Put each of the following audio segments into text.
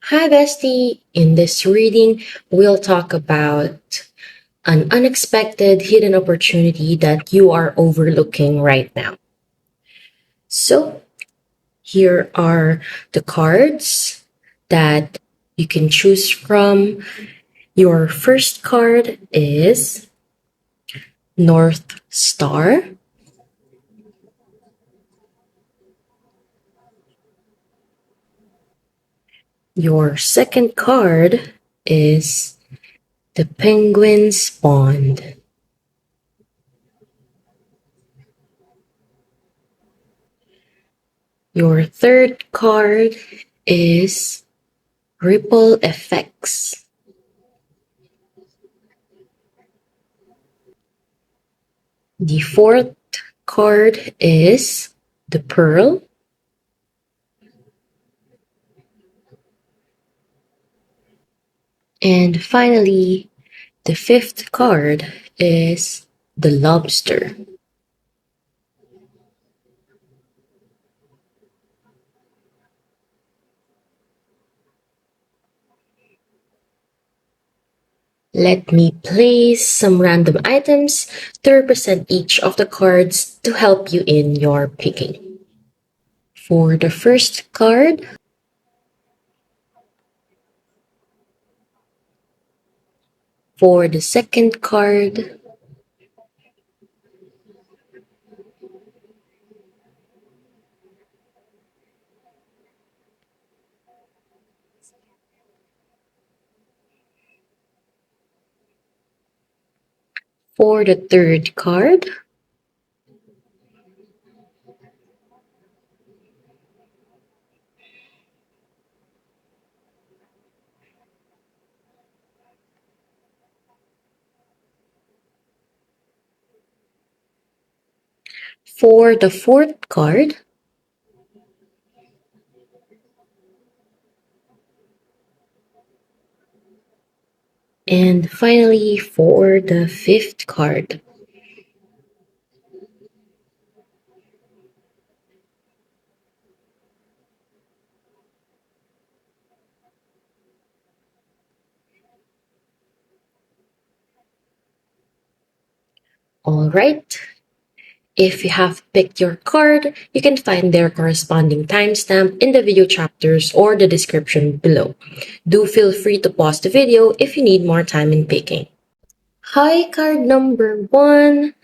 Hi, bestie. In this reading, we'll talk about an unexpected hidden opportunity that you are overlooking right now. So, here are the cards that you can choose from. Your first card is North Star. Your second card is the Penguin's Bond. Your third card is Ripple Effects. The fourth card is the Pearl. And finally, the fifth card is the Lobster. Let me place some random items to represent each of the cards to help you in your picking. For the first card, for the second card, for the third card, for the fourth card, and finally for the fifth card. All right. If you have picked your card, you can find their corresponding timestamp in the video chapters or the description below. Do feel free to pause the video if you need more time in picking. Hi, card number 1.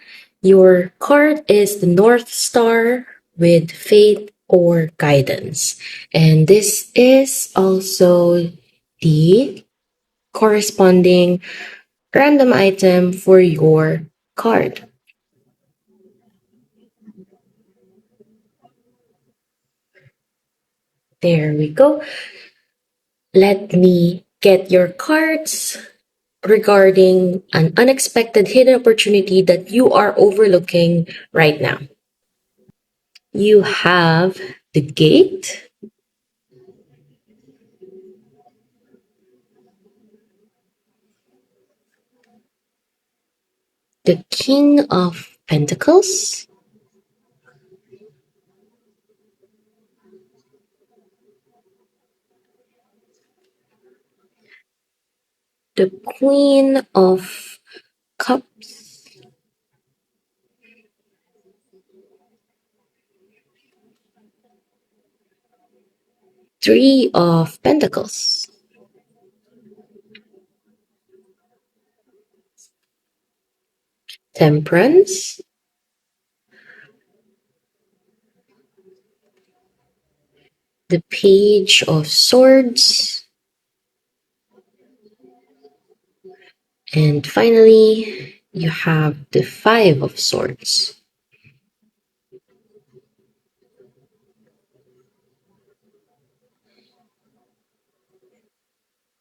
Your card is the North Star with faith or guidance. And this is also the corresponding random item for your card. There we go. Let me get your cards regarding an unexpected hidden opportunity that you are overlooking right now. You have the Gate, the King of Pentacles, the Queen of Cups, Three of Pentacles, Temperance, the Page of Swords, and finally, you have the Five of Swords.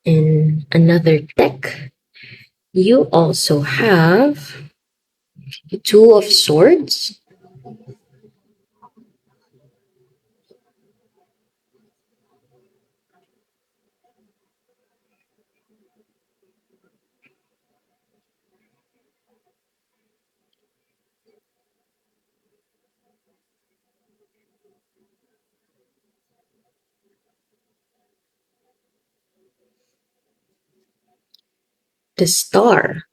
In another deck, you also have the Two of Swords, The star.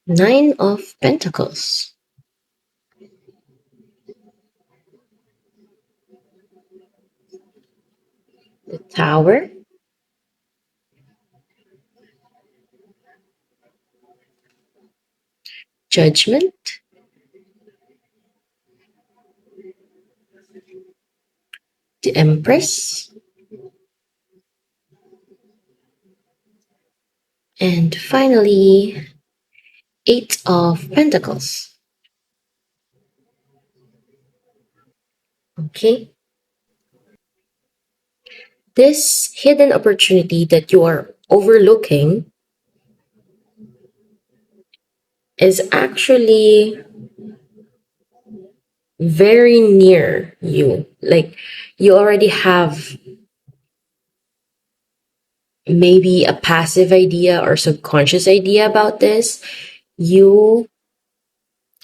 Nine of Pentacles. The Tower. Judgment. The Empress. And finally, Eight of Pentacles. Okay. This hidden opportunity that you are overlooking is actually very near you. Like you already have maybe a passive idea or subconscious idea about this. You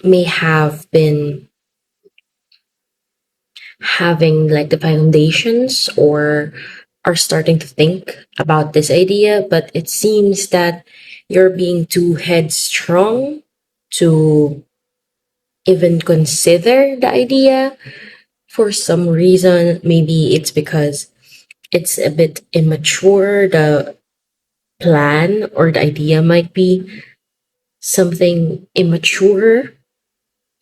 may have been having like the foundations or are starting to think about this idea, but it seems that you're being too headstrong to even consider the idea for some reason. Maybe it's because it's a bit immature. The plan or the idea might be something immature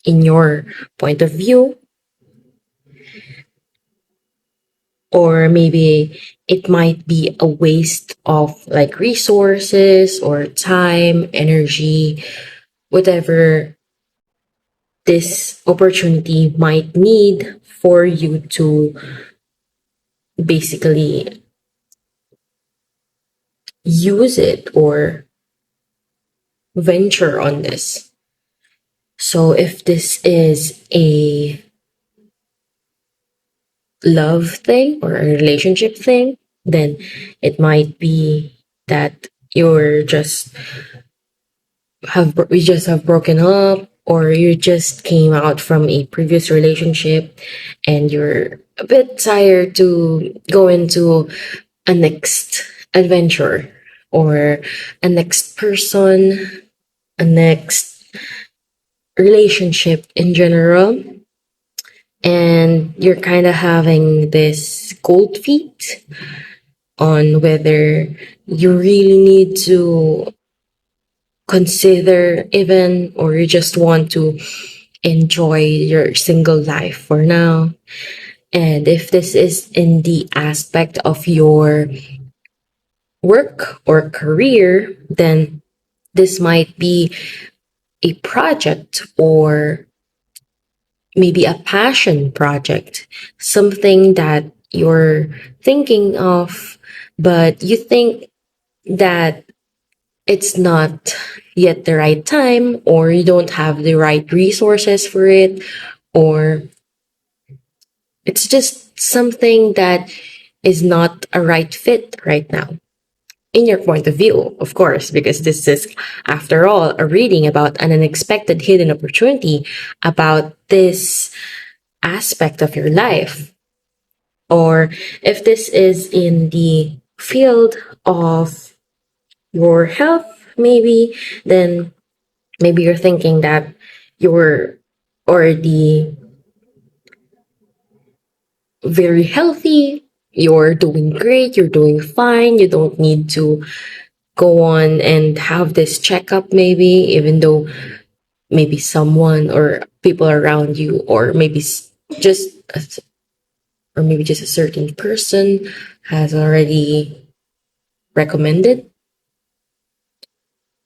in your point of view, or maybe it might be a waste of like resources or time, energy, whatever this opportunity might need for you to basically use it or venture on this. So if this is a love thing or a relationship thing, then it might be that you're just we just have broken up, or you just came out from a previous relationship and you're a bit tired to go into a next adventure or a next person, a next relationship in general. And you're kind of having this cold feet on whether you really need to consider even, or you just want to enjoy your single life for now. And if this is in the aspect of your work or career, then this might be a project or maybe a passion project, something that you're thinking of, but you think that it's not yet the right time, or you don't have the right resources for it, or it's just something that is not a right fit right now. In your point of view, of course, because this is, after all, a reading about an unexpected hidden opportunity about this aspect of your life. Or if this is in the field of your health, maybe, then maybe you're thinking that you're already very healthy, you're doing great, you're doing fine, you don't need to go on and have this checkup, maybe, even though maybe someone or people around you, or maybe just or maybe just a certain person has already recommended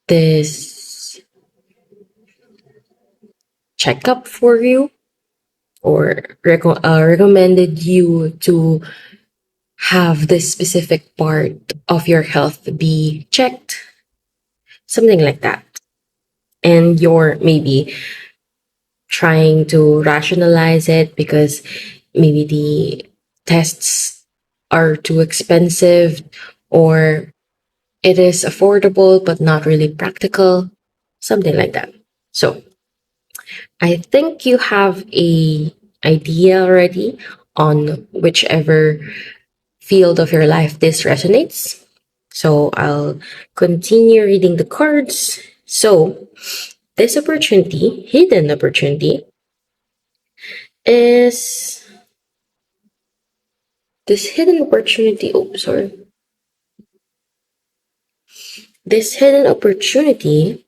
this checkup for you, or recommended you to have this specific part of your health be checked, something like that. And you're maybe trying to rationalize it because maybe the tests are too expensive, or it is affordable but not really practical, something like that. So I think you have a idea already on whichever field of your life this resonates. So I'll continue reading the cards. So this opportunity, hidden opportunity, is this hidden opportunity. Oh, sorry. This hidden opportunity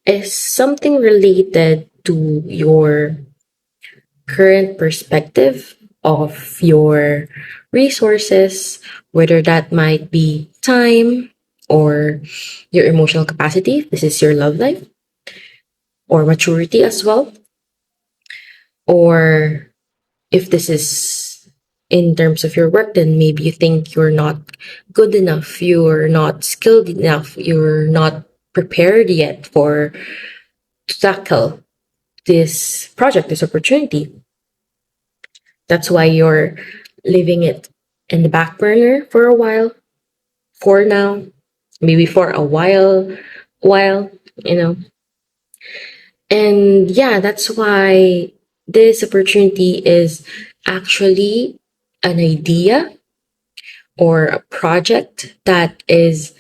is something related to your current perspective of your resources, whether that might be time or your emotional capacity. This is your love life or maturity as well. Or if this is in terms of your work, then maybe you think you're not good enough, you're not skilled enough, you're not prepared yet for to tackle this project, this opportunity. That's why you're leaving it in the back burner for a while, for now, maybe for a while, you know. And yeah, that's why this opportunity is actually an idea or a project that is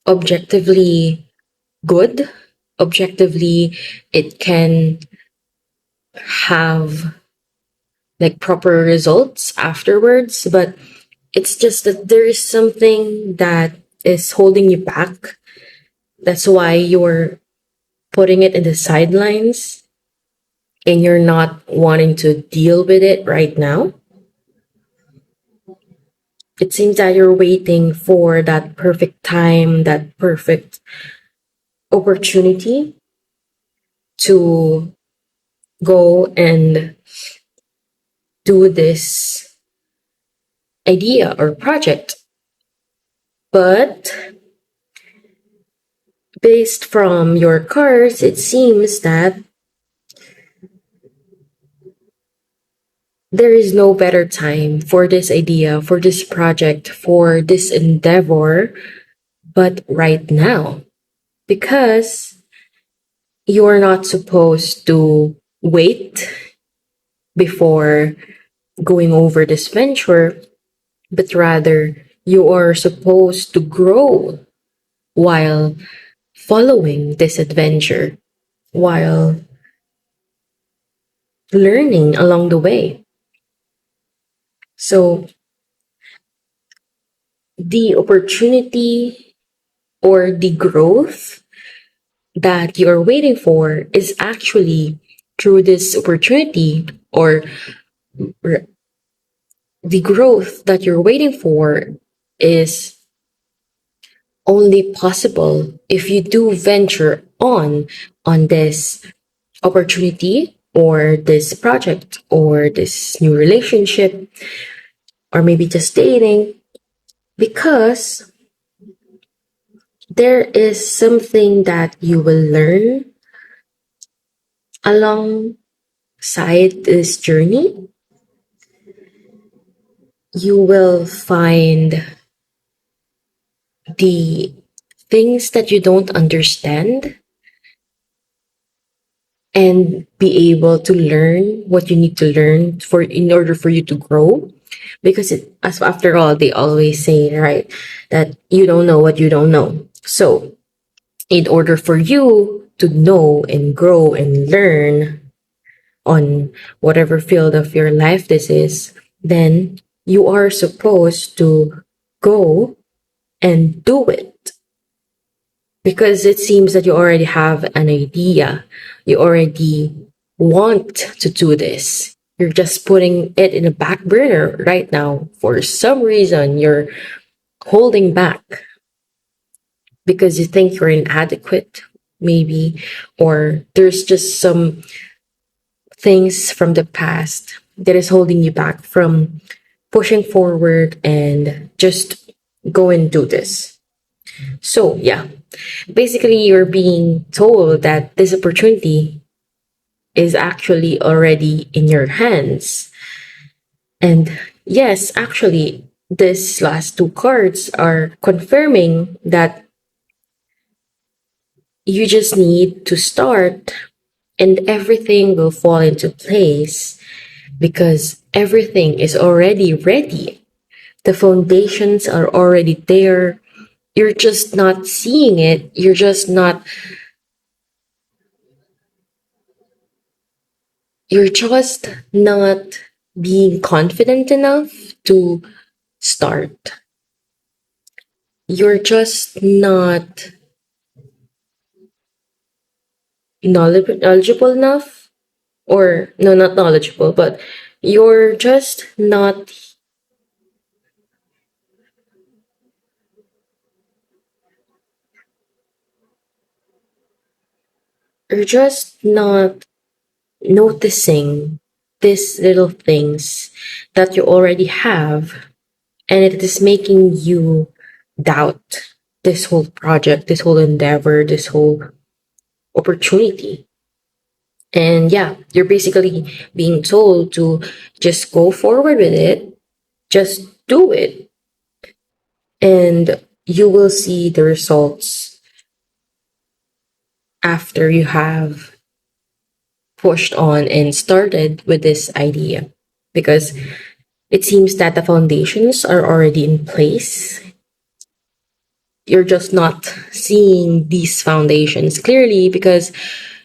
objectively good. Objectively, it can have like proper results afterwards, but it's just that there is something that is holding you back. That's why you're putting it in the sidelines and you're not wanting to deal with it right now. It seems that you're waiting for that perfect time, that perfect opportunity to go and do this idea or project. But based from your cards, it seems that there is no better time for this idea, for this project, for this endeavor, but right now. Because you're not supposed to wait before going over this venture, but rather you are supposed to grow while following this adventure, while learning along the way. So the opportunity or the growth that you're waiting for is actually through this opportunity, or the growth that you're waiting for is only possible if you do venture on this opportunity or this project or this new relationship or maybe just dating, because there is something that you will learn alongside this journey. You will find the things that you don't understand and be able to learn what you need to learn for in order for you to grow, because as after all, they always say, right, that you don't know what you don't know. So in order for you to know and grow and learn on whatever field of your life this is, then you are supposed to go and do it, because it seems that you already have an idea. You already want to do this. You're just putting it in a back burner right now. For some reason, you're holding back because you think you're inadequate, maybe, or there's just some things from the past that is holding you back from pushing forward and just go and do this. So, yeah, basically, you're being told that this opportunity is actually already in your hands. And yes, actually, these last two cards are confirming that You just need to start, and everything will fall into place because everything is already ready. The foundations are already there. You're just not seeing it. You're just not being confident enough to start. You're just not knowledgeable enough, or no, not knowledgeable, but you're just not you're just not noticing these little things that you already have, and it is making you doubt this whole project, this whole endeavor, this whole opportunity. And yeah, you're basically being told to just go forward with it, just do it, and you will see the results after you have pushed on and started with this idea. Because it seems that the foundations are already in place. You're just not seeing these foundations clearly because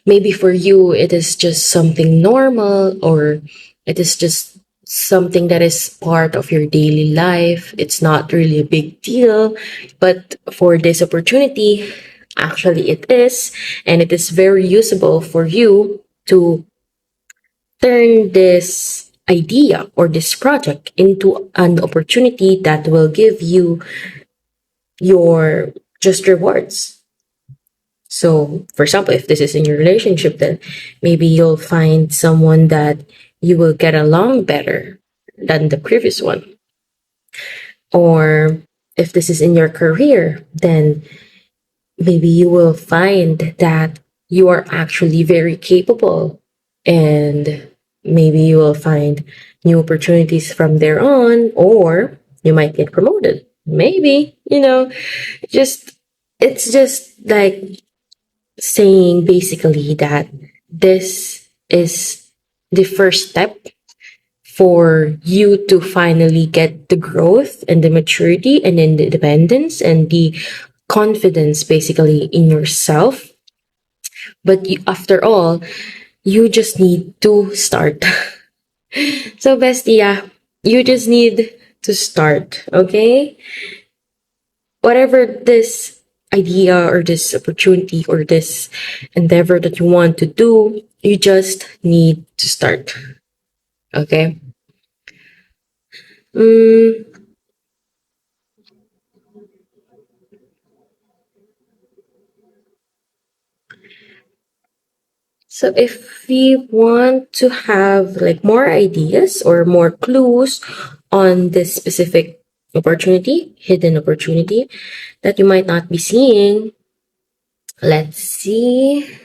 maybe for you it is just something normal, or it is just something that is part of your daily life. It's not really a big deal. But for this opportunity, actually it is. And it is very usable for you to turn this idea or this project into an opportunity that will give you your just rewards. So, for example, if this is in your relationship, then maybe you'll find someone that you will get along better than the previous one. Or if this is in your career, then maybe you will find that you are actually very capable, and maybe you will find new opportunities from there on, or you might get promoted. Maybe, just it's just like saying basically that this is the first step for you to finally get the growth and the maturity and the independence and the confidence basically in yourself. But after all, you just need to start. So, bestie, yeah, you just need to start, okay? Whatever this idea or this opportunity or this endeavor that you want to do, you just need to start, okay? Mm, so if we want to have like more ideas or more clues on this specific opportunity, hidden opportunity that you might not be seeing, let's see.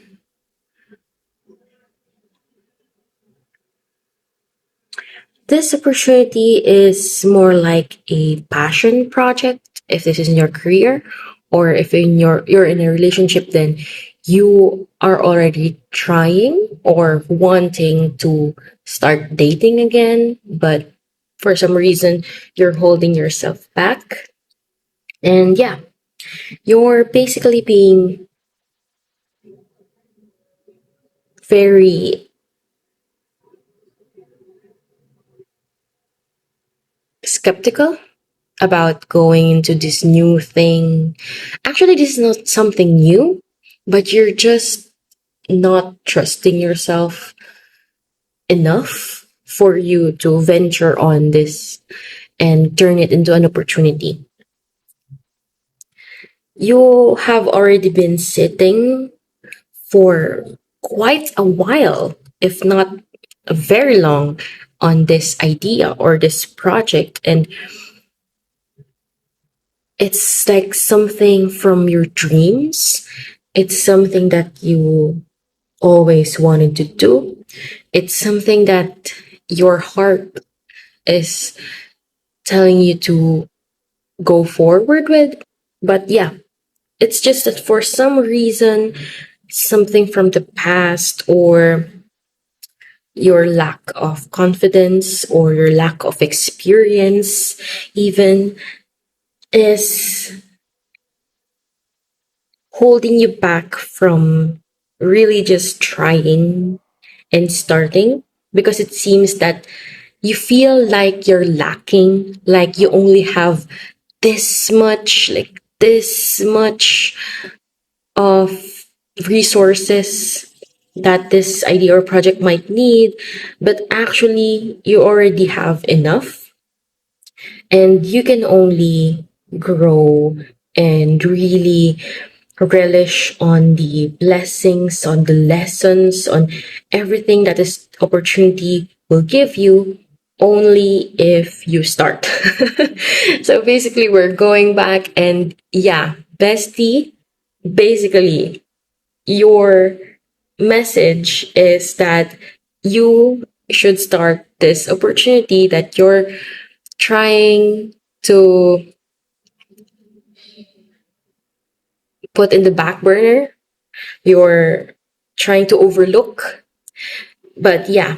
This opportunity is more like a passion project. If this is in your career, or if you're in a relationship, then you are already trying or wanting to start dating again, but for some reason you're holding yourself back. And yeah, you're basically being very skeptical about going into this new thing. Actually, this is not something new, but you're just not trusting yourself enough for you to venture on this and turn it into an opportunity. You have already been sitting for quite a while, if not very long, on this idea or this project, and it's like something from your dreams. It's something that you always wanted to do. It's something that your heart is telling you to go forward with. But yeah, It's just that for some reason, something from the past, or your lack of confidence, or your lack of experience, even, is holding you back from really just trying and starting, because it seems that you feel like you're lacking, like you only have this much of resources that this idea or project might need, but actually you already have enough, and you can only grow and really relish on the blessings, on the lessons, on everything that this opportunity will give you, only if you start. So basically, we're going back, and yeah, bestie, basically, your message is that you should start this opportunity that you're trying to put in the back burner, you're trying to overlook. But yeah,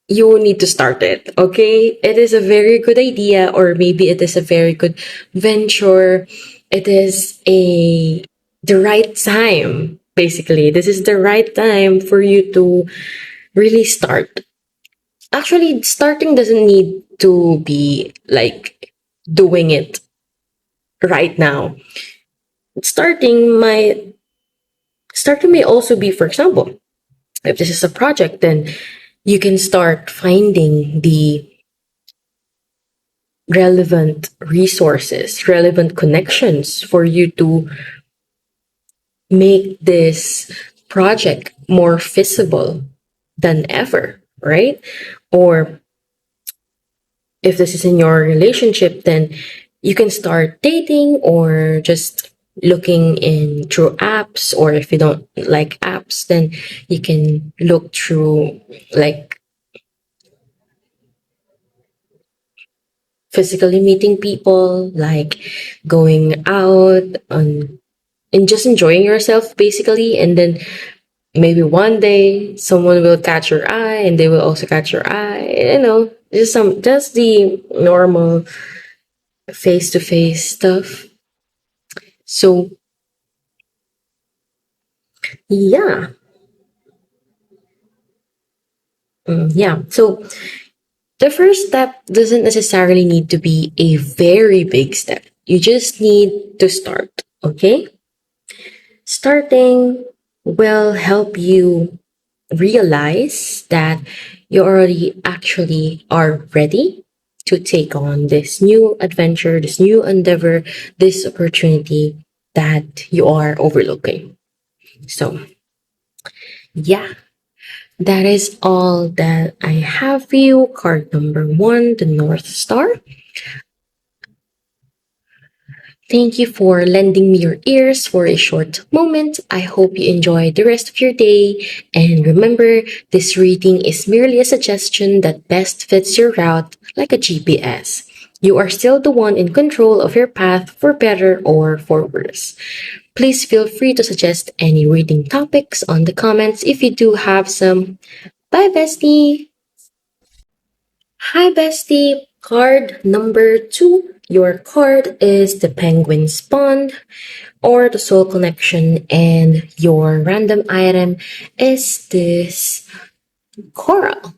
you need to start it, okay? It is a very good idea, or maybe it is a very good venture. It is the right time. Basically, this is the right time for you to really start. Actually, starting doesn't need to be like doing it right now. Starting may also be, for example, if this is a project, then you can start finding the relevant resources, relevant connections for you to make this project more feasible than ever, right? Or if this is in your relationship, then you can start dating, or just looking in through apps. Or if you don't like apps, then you can look through like physically meeting people, like going out and just enjoying yourself, basically. And then maybe one day someone will catch your eye, and they will also catch your eye. Just the normal face to face stuff. So yeah. Yeah. So the first step doesn't necessarily need to be a very big step. You just need to start. Okay. Starting will help you realize that you already actually are ready to take on this new adventure, this new endeavor, this opportunity that you are overlooking. So, yeah, that is all that I have for you. Card number one, the North Star. Thank you for lending me your ears for a short moment. I hope you enjoy the rest of your day. And remember, this reading is merely a suggestion that best fits your route like a GPS. You are still the one in control of your path, for better or for worse. Please feel free to suggest any reading topics on the comments if you do have some. Bye, bestie! Hi, bestie! Card number two. Your card is the Penguin Spawn, or the Soul Connection, and your random item is this coral.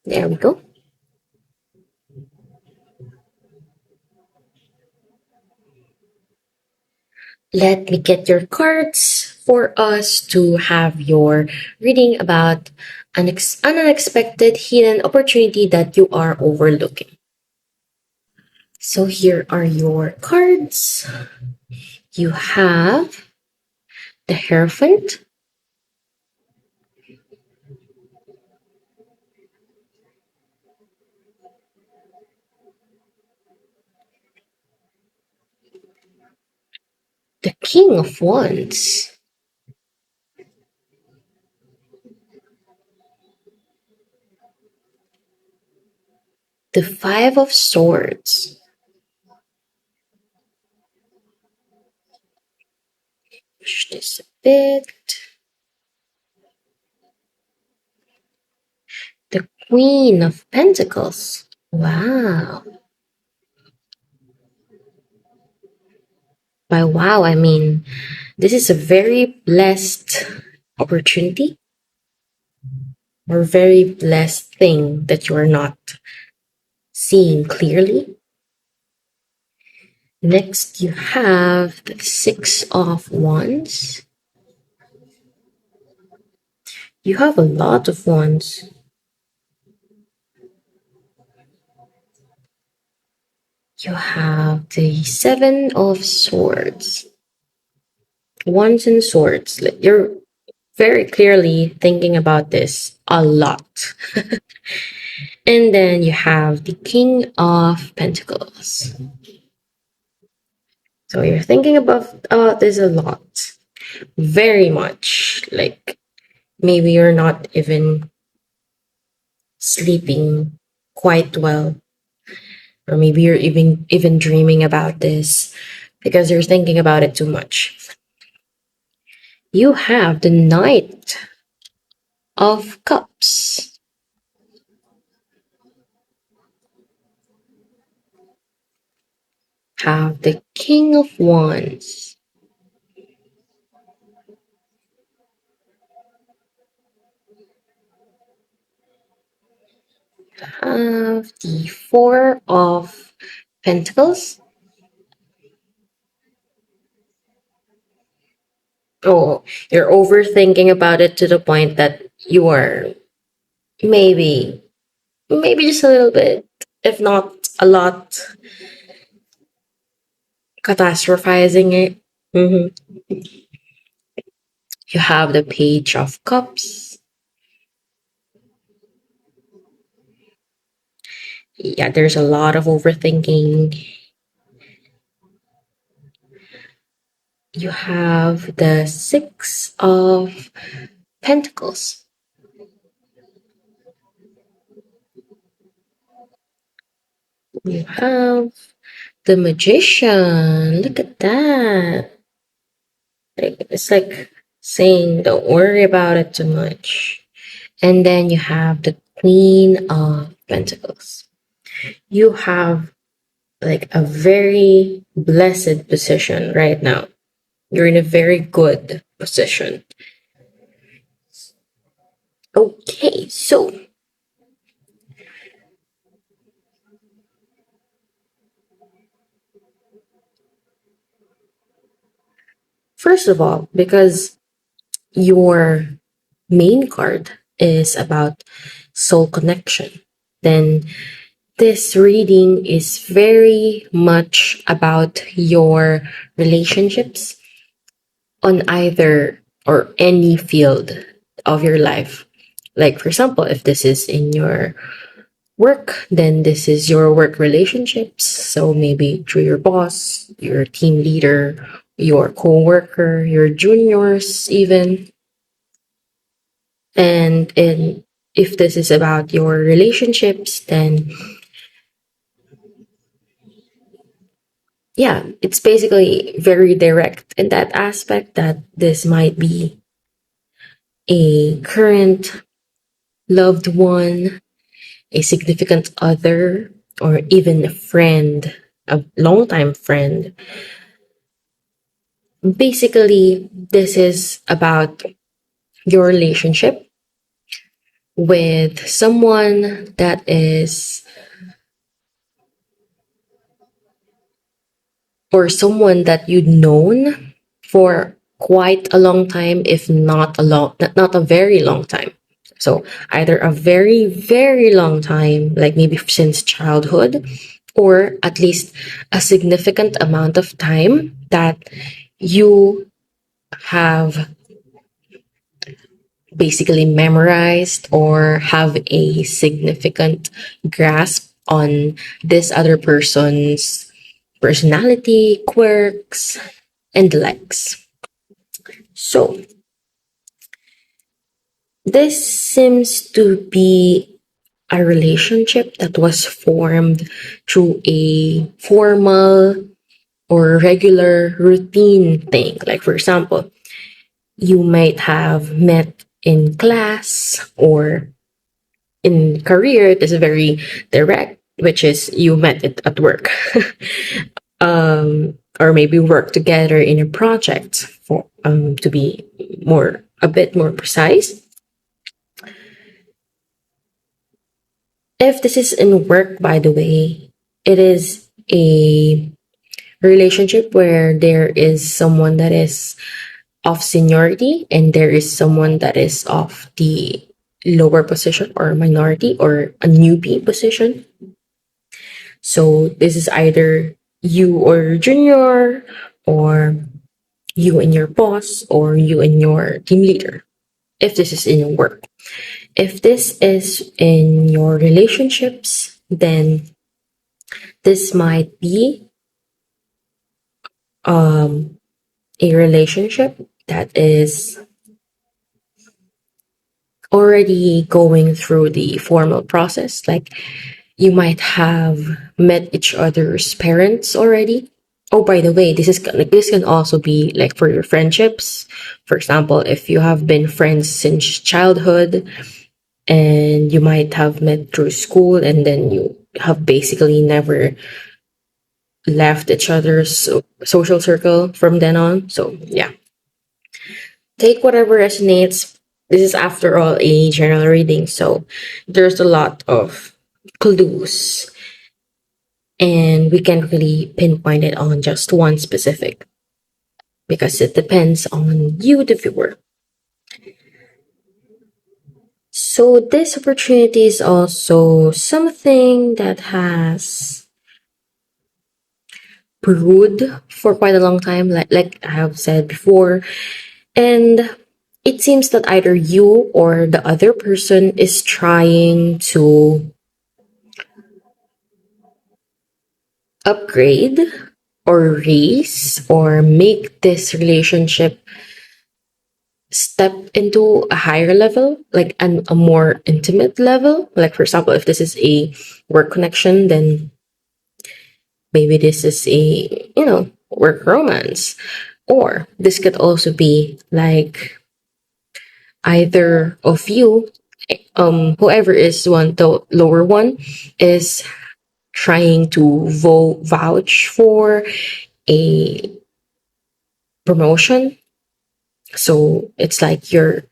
There we go. Let me get your cards for us to have your reading about an unexpected hidden opportunity that you are overlooking. So here are your cards. You have the Hierophant, the King of Wands, The Five of Swords. Push this a bit. The Queen of Pentacles. Wow. By wow, I mean this is a very blessed opportunity or very blessed thing that you are not seeing clearly. Next, you have the Six of Wands. You have a lot of wands. You have the Seven of Swords. Wands and swords. You're very clearly thinking about this a lot. And then you have the King of Pentacles. So you're thinking about this a lot. Very much. Like maybe you're not even sleeping quite well. Or maybe you're even dreaming about this because you're thinking about it too much. You have the Knight of Cups. Have the King of Wands. Have the Four of Pentacles. Oh, you're overthinking about it to the point that you are maybe just a little bit, if not a lot, catastrophizing it. Mhm. You have the Page of Cups. Yeah, there's a lot of overthinking. You have the Six of Pentacles. You have the Magician. Look at that. It's like saying, don't worry about it too much. And then you have the Queen of Pentacles. You have like a very blessed position right now. You're in a very good position. Okay, so first of all, because your main card is about soul connection, then this reading is very much about your relationships on either or any field of your life. Like, for example, if this is in your work, then this is your work relationships. So maybe through your boss, your team leader, your co-worker, your juniors, even. And if this is about your relationships, then yeah, it's basically very direct in that aspect that this might be a current loved one, a significant other, or even a friend, a longtime friend. Basically, this is about your relationship with someone that is, or someone that you've known for quite a long time, if not a very long time. So either a very, very long time, like maybe since childhood, or at least a significant amount of time that you have basically memorized or have a significant grasp on this other person's personality, quirks, and likes. So, this seems to be a relationship that was formed through a formal or regular routine thing. Like, for example, you might have met in class or in career. This is very direct, which is you met it at work. Or maybe work together in a project for to be a bit more precise. If this is in work, by the way, it is a relationship where there is someone that is of seniority and there is someone that is of the lower position or minority or a newbie position. So this is either you or your junior, or you and your boss, or you and your team leader, if this is in your work. If this is in your relationships, then this might be a relationship that is already going through the formal process. Like, you might have met each other's parents already. Oh, by the way, this can also be like for your friendships. For example, if you have been friends since childhood and you might have met through school and then you have basically never left each other's social circle from then on. So yeah, take whatever resonates. This is, after all, a general reading, so there's a lot of clues and we can't really pinpoint it on just one specific because it depends on you, the viewer. So this opportunity is also something that has brewed for quite a long time, like I have said before, and it seems that either you or the other person is trying to upgrade or raise or make this relationship step into a higher level, like a more intimate level. Like, for example, if this is a work connection, then maybe this is a, work romance. Or this could also be like either of you, whoever is the lower one, is trying to vouch for a promotion. So it's like you're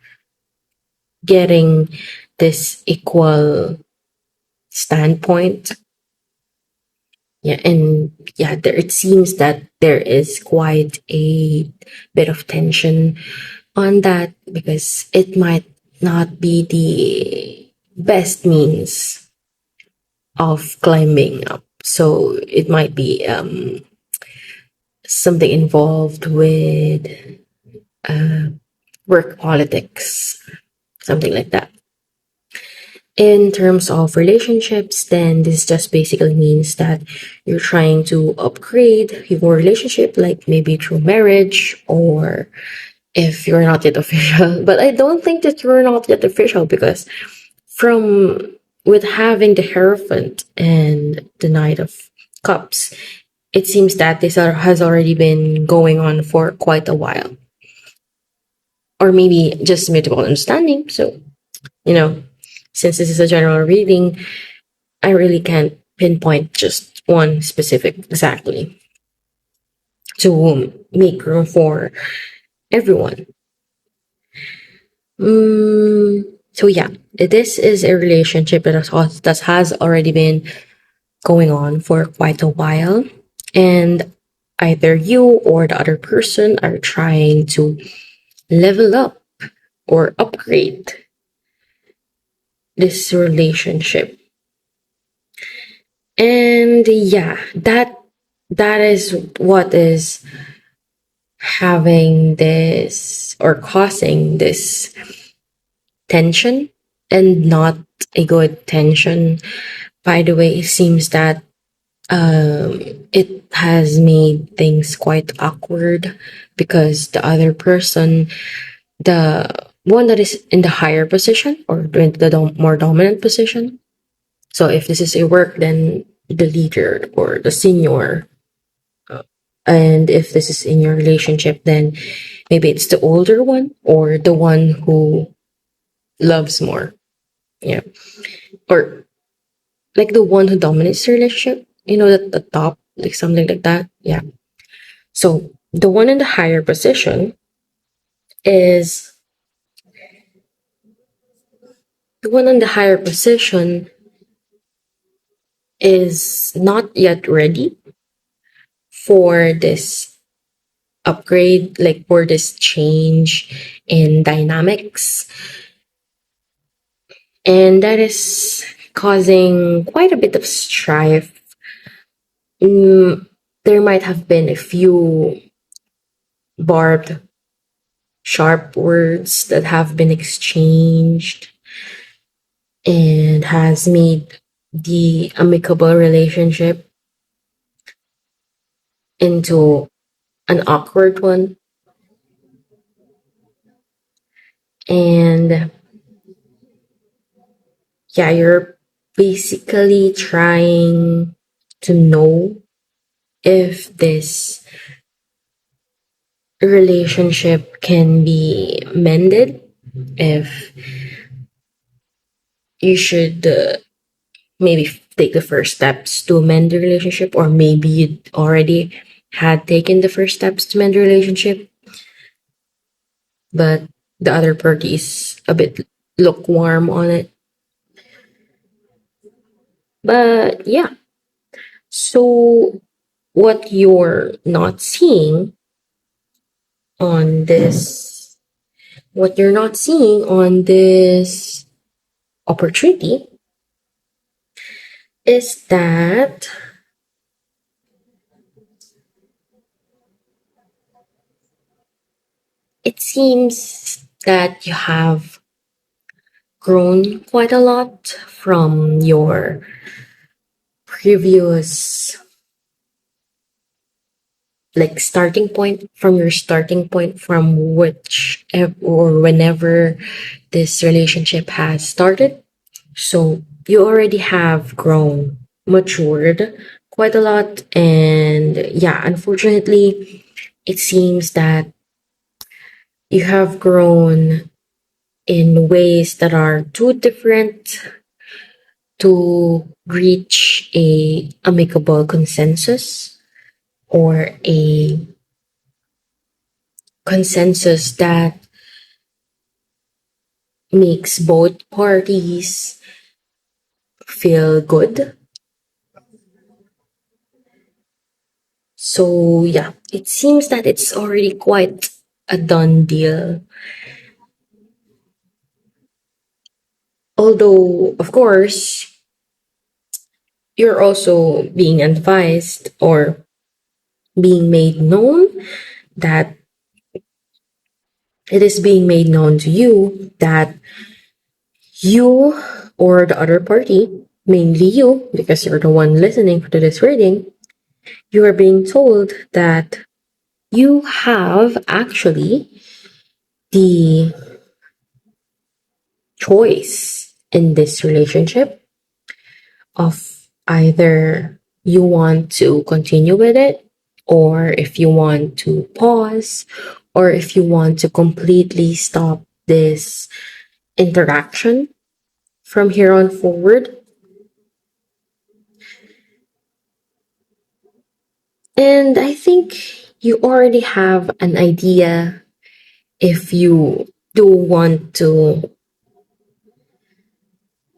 getting this equal standpoint. Yeah, and yeah, it seems that there is quite a bit of tension on that because it might not be the best means of climbing up. So it might be something involved with work politics, something like that. In terms of relationships, then this just basically means that you're trying to upgrade your relationship, like maybe through marriage, or if you're not yet official. But I don't think that you're not yet official because with having the Hierophant and the Knight of Cups, it seems that this has already been going on for quite a while. Or maybe just mutual understanding. So, since this is a general reading, I really can't pinpoint just one specific exactly to make room for everyone. So yeah, this is a relationship that has already been going on for quite a while, and either you or the other person are trying to level up or upgrade this relationship. And yeah, that is what is having this or causing this tension, and not a good tension. By the way, it seems that it has made things quite awkward because the other person, the one that is in the higher position or the more dominant position, So if this is a work, then the leader or the senior. And if this is in your relationship, then maybe it's the older one or the one who loves more. Yeah. Or like the one who dominates the relationship, the top, like something like that. Yeah. So the one in the higher position is the one in the higher position is not yet ready for this upgrade, like for this change in dynamics. And that is causing quite a bit of strife. There might have been a few barbed, sharp words that have been exchanged and has made the amicable relationship into an awkward one. And yeah, you're basically trying to know if this relationship can be mended, if you should maybe take the first steps to mend the relationship, or maybe you already had taken the first steps to mend the relationship, but the other party is a bit lukewarm on it. But yeah, so what you're not seeing on this, what you're not seeing on this opportunity is that it seems that you have grown quite a lot from your previous, like, starting point from which or whenever this relationship has started. So you already have grown, matured quite a lot. And yeah, unfortunately, it seems that you have grown in ways that are too different to reach a amicable consensus, or a consensus that makes both parties feel good. So yeah, it seems that it's already quite a done deal. Although, of course, you're also being advised or being made known that it is being made known to you that you, or the other party, mainly you, because you're the one listening to this reading, you are being told that you have actually the choice in this relationship of either you want to continue with it, or if you want to pause, or if you want to completely stop this interaction from here on forward. And I think you already have an idea if you do want to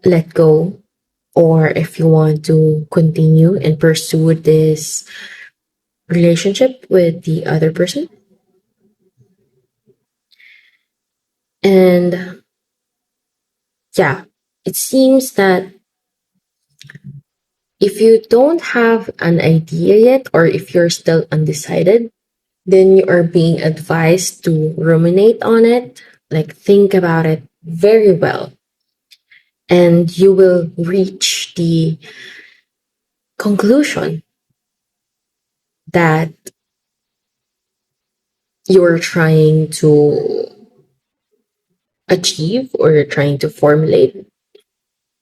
let go, or if you want to continue and pursue this relationship with the other person. And yeah, it seems that if you don't have an idea yet, or if you're still undecided, then you are being advised to ruminate on it, like think about it very well, and you will reach the conclusion that you're trying to achieve, or you're trying to formulate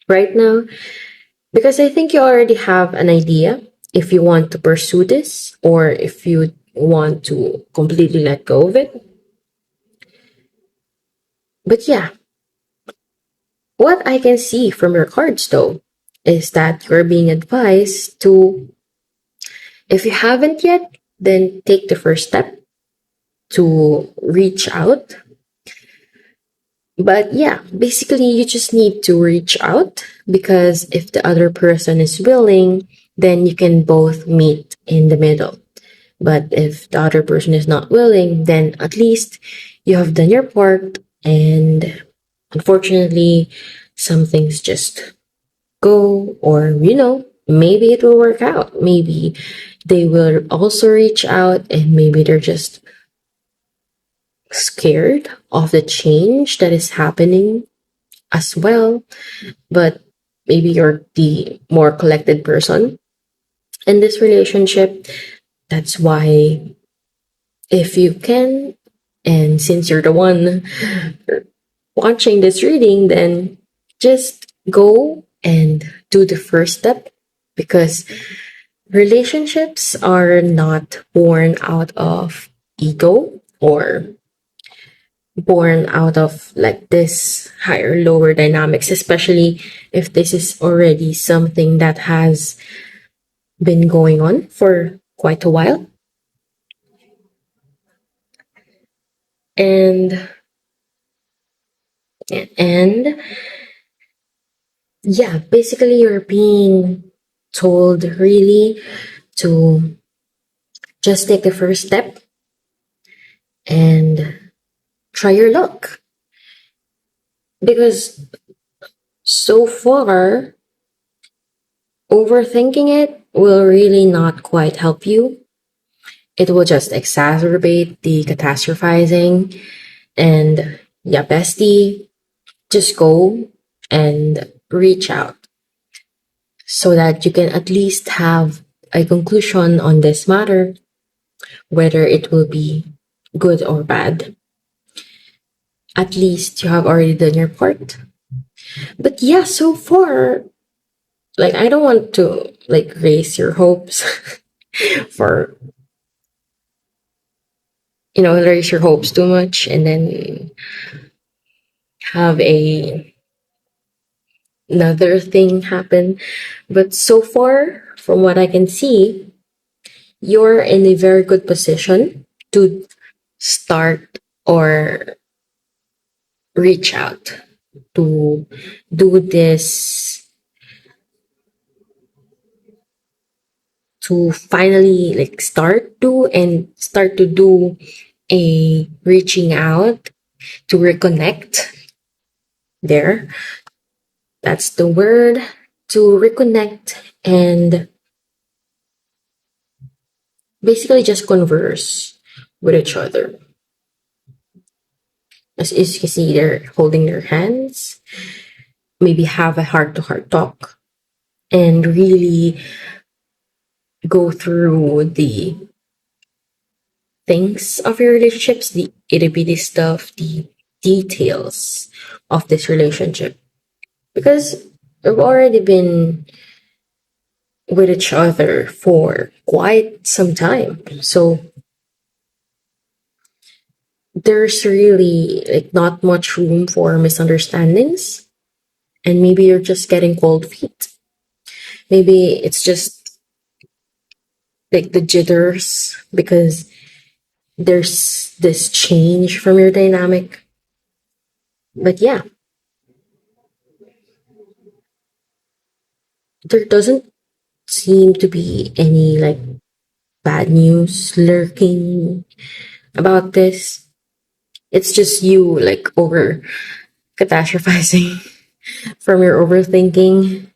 right now. Because I think you already have an idea if you want to pursue this or if you want to completely let go of it. But yeah, what I can see from your cards though is that you're being advised to, if you haven't yet, then take the first step to reach out. But yeah, basically, you just need to reach out because if the other person is willing, then you can both meet in the middle. But if the other person is not willing, then at least you have done your part. And unfortunately, some things just go, or maybe it will work out. Maybe they will also reach out, and maybe they're just scared of the change that is happening as well. But maybe you're the more collected person in this relationship. That's why, if you can, and since you're the one watching this reading, then just go and do the first step, because relationships are not born out of ego or born out of like this higher lower dynamics, especially if this is already something that has been going on for quite a while. And and yeah, basically you're being told really to just take the first step and try your luck, because so far overthinking it will really not quite help you. It will just exacerbate the catastrophizing. And yeah, bestie, just go and reach out so that you can at least have a conclusion on this matter, whether it will be good or bad. At least you have already done your part. But yeah, so far, like, I don't want to like raise your hopes for, raise your hopes too much and then have another thing happen. But so far, from what I can see, you're in a very good position to start or reach out to do this, to finally like start to do a reaching out to reconnect. There, that's the word, to reconnect and basically just converse with each other. As you can see, they're holding their hands, maybe have a heart to heart talk, and really go through the things of your relationships, the itty bitty stuff, the details of this relationship. Because we've already been with each other for quite some time. So there's really like not much room for misunderstandings. And maybe you're just getting cold feet. Maybe it's just like the jitters because there's this change from your dynamic. But yeah, there doesn't seem to be any like bad news lurking about this. It's just you like over catastrophizing from your overthinking.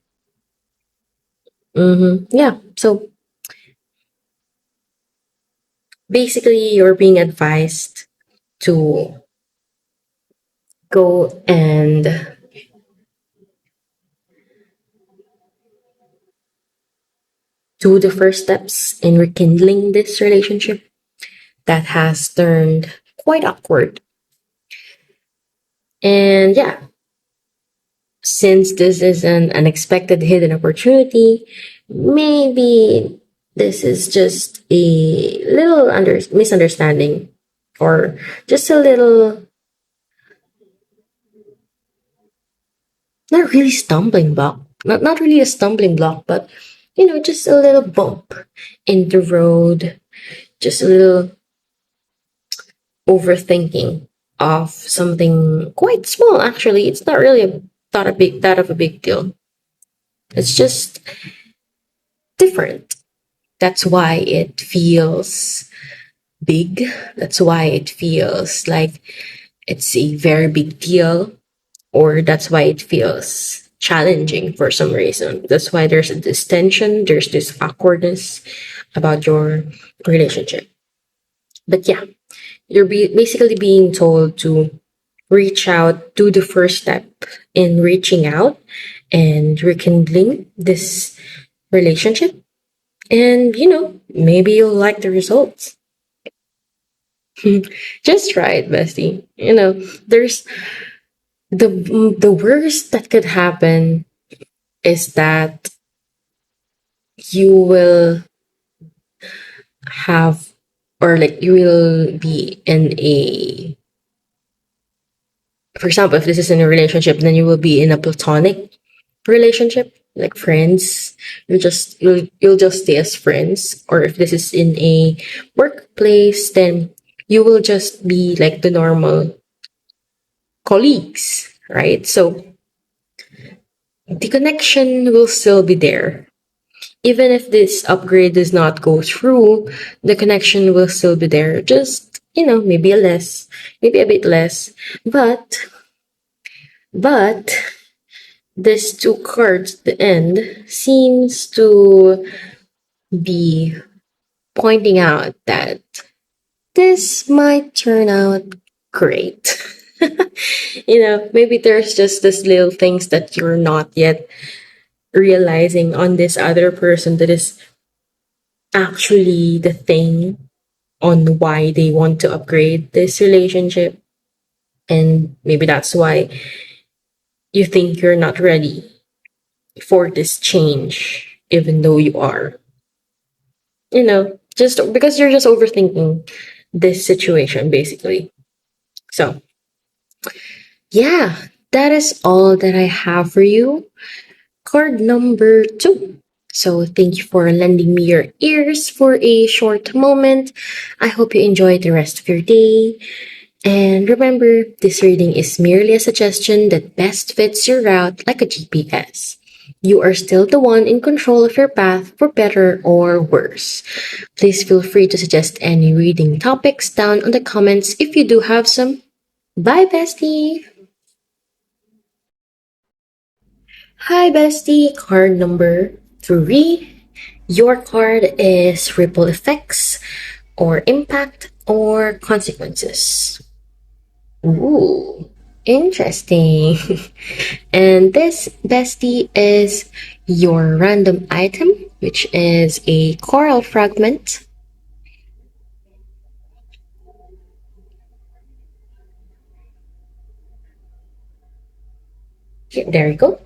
Yeah. So basically, you're being advised to go and do the first steps in rekindling this relationship that has turned quite awkward. And yeah, Since this is an unexpected hidden opportunity, maybe this is just a little misunderstanding, or just a little, not really stumbling block, not really a stumbling block, but just a little bump in the road, just a little overthinking of something quite small. Actually, it's not really not a big that of a big deal. It's just different. That's why it feels big. That's why it feels like it's a very big deal, or that's why it feels challenging for some reason. That's why there's this tension, there's this awkwardness about your relationship. But yeah, you're basically being told to reach out, do the first step in reaching out and rekindling this relationship. And, maybe you'll like the results. Just try it, bestie. There's the worst that could happen is that you will have, or like you will be in a, for example, if this is in a relationship, then you will be in a platonic relationship, like friends. You'll just stay as friends. Or if this is in a workplace, then you will just be like the normal colleagues, right? So the connection will still be there. Even if this upgrade does not go through, the connection will still be there. Just, maybe a bit less. But this two cards at the end seems to be pointing out that this might turn out great. Maybe there's just this little things that you're not yet realizing on this other person that is actually the thing on why they want to upgrade this relationship. And maybe that's why you think you're not ready for this change, even though you are. Just because you're just overthinking this situation, basically. So, yeah, that is all that I have for you. Card number 2. So, thank you for lending me your ears for a short moment. I hope you enjoy the rest of your day. And remember, this reading is merely a suggestion that best fits your route like a GPS. You are still the one in control of your path, for better or worse. Please feel free to suggest any reading topics down on the comments if you do have some. Bye, bestie! Hi, bestie! Card number 3. Your card is ripple effects, or impact, or consequences. Ooh, interesting. And this, bestie, is your random item, which is a coral fragment. Here, there you go.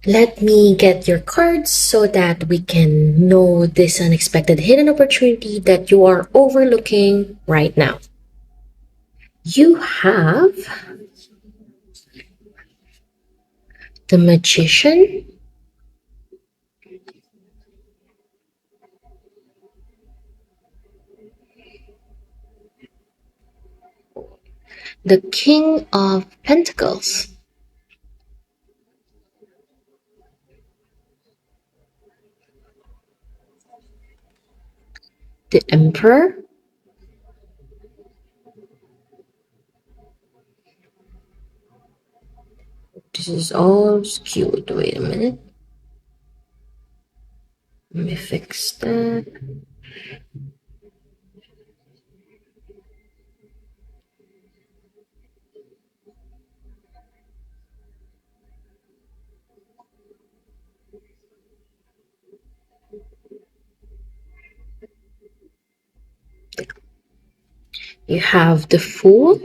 Let me get your cards so that we can know this unexpected hidden opportunity that you are overlooking right now. You have the Magician, the King of Pentacles, the Emperor, this is all skewed. Wait a minute. Let me fix that. You have the Fool,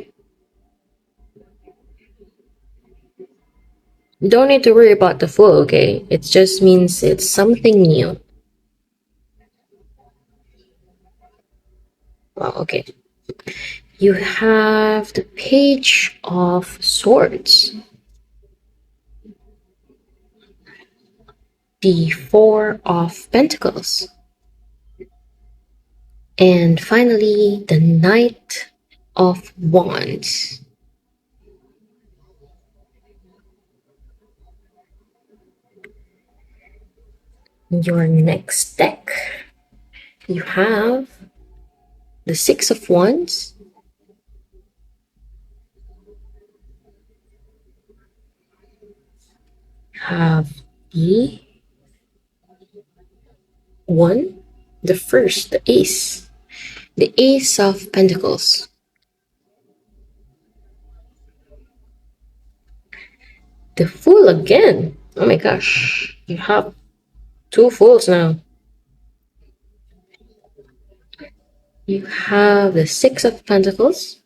Don't need to worry about the full, okay? It just means it's something new. Well, okay. You have the Page of Swords, the Four of Pentacles, and finally the Knight of Wands. Your next deck, you have the Six of Wands, have the one, the first, the Ace of Pentacles, the Fool again. Oh my gosh, you have two Fools now. You have the Six of Pentacles.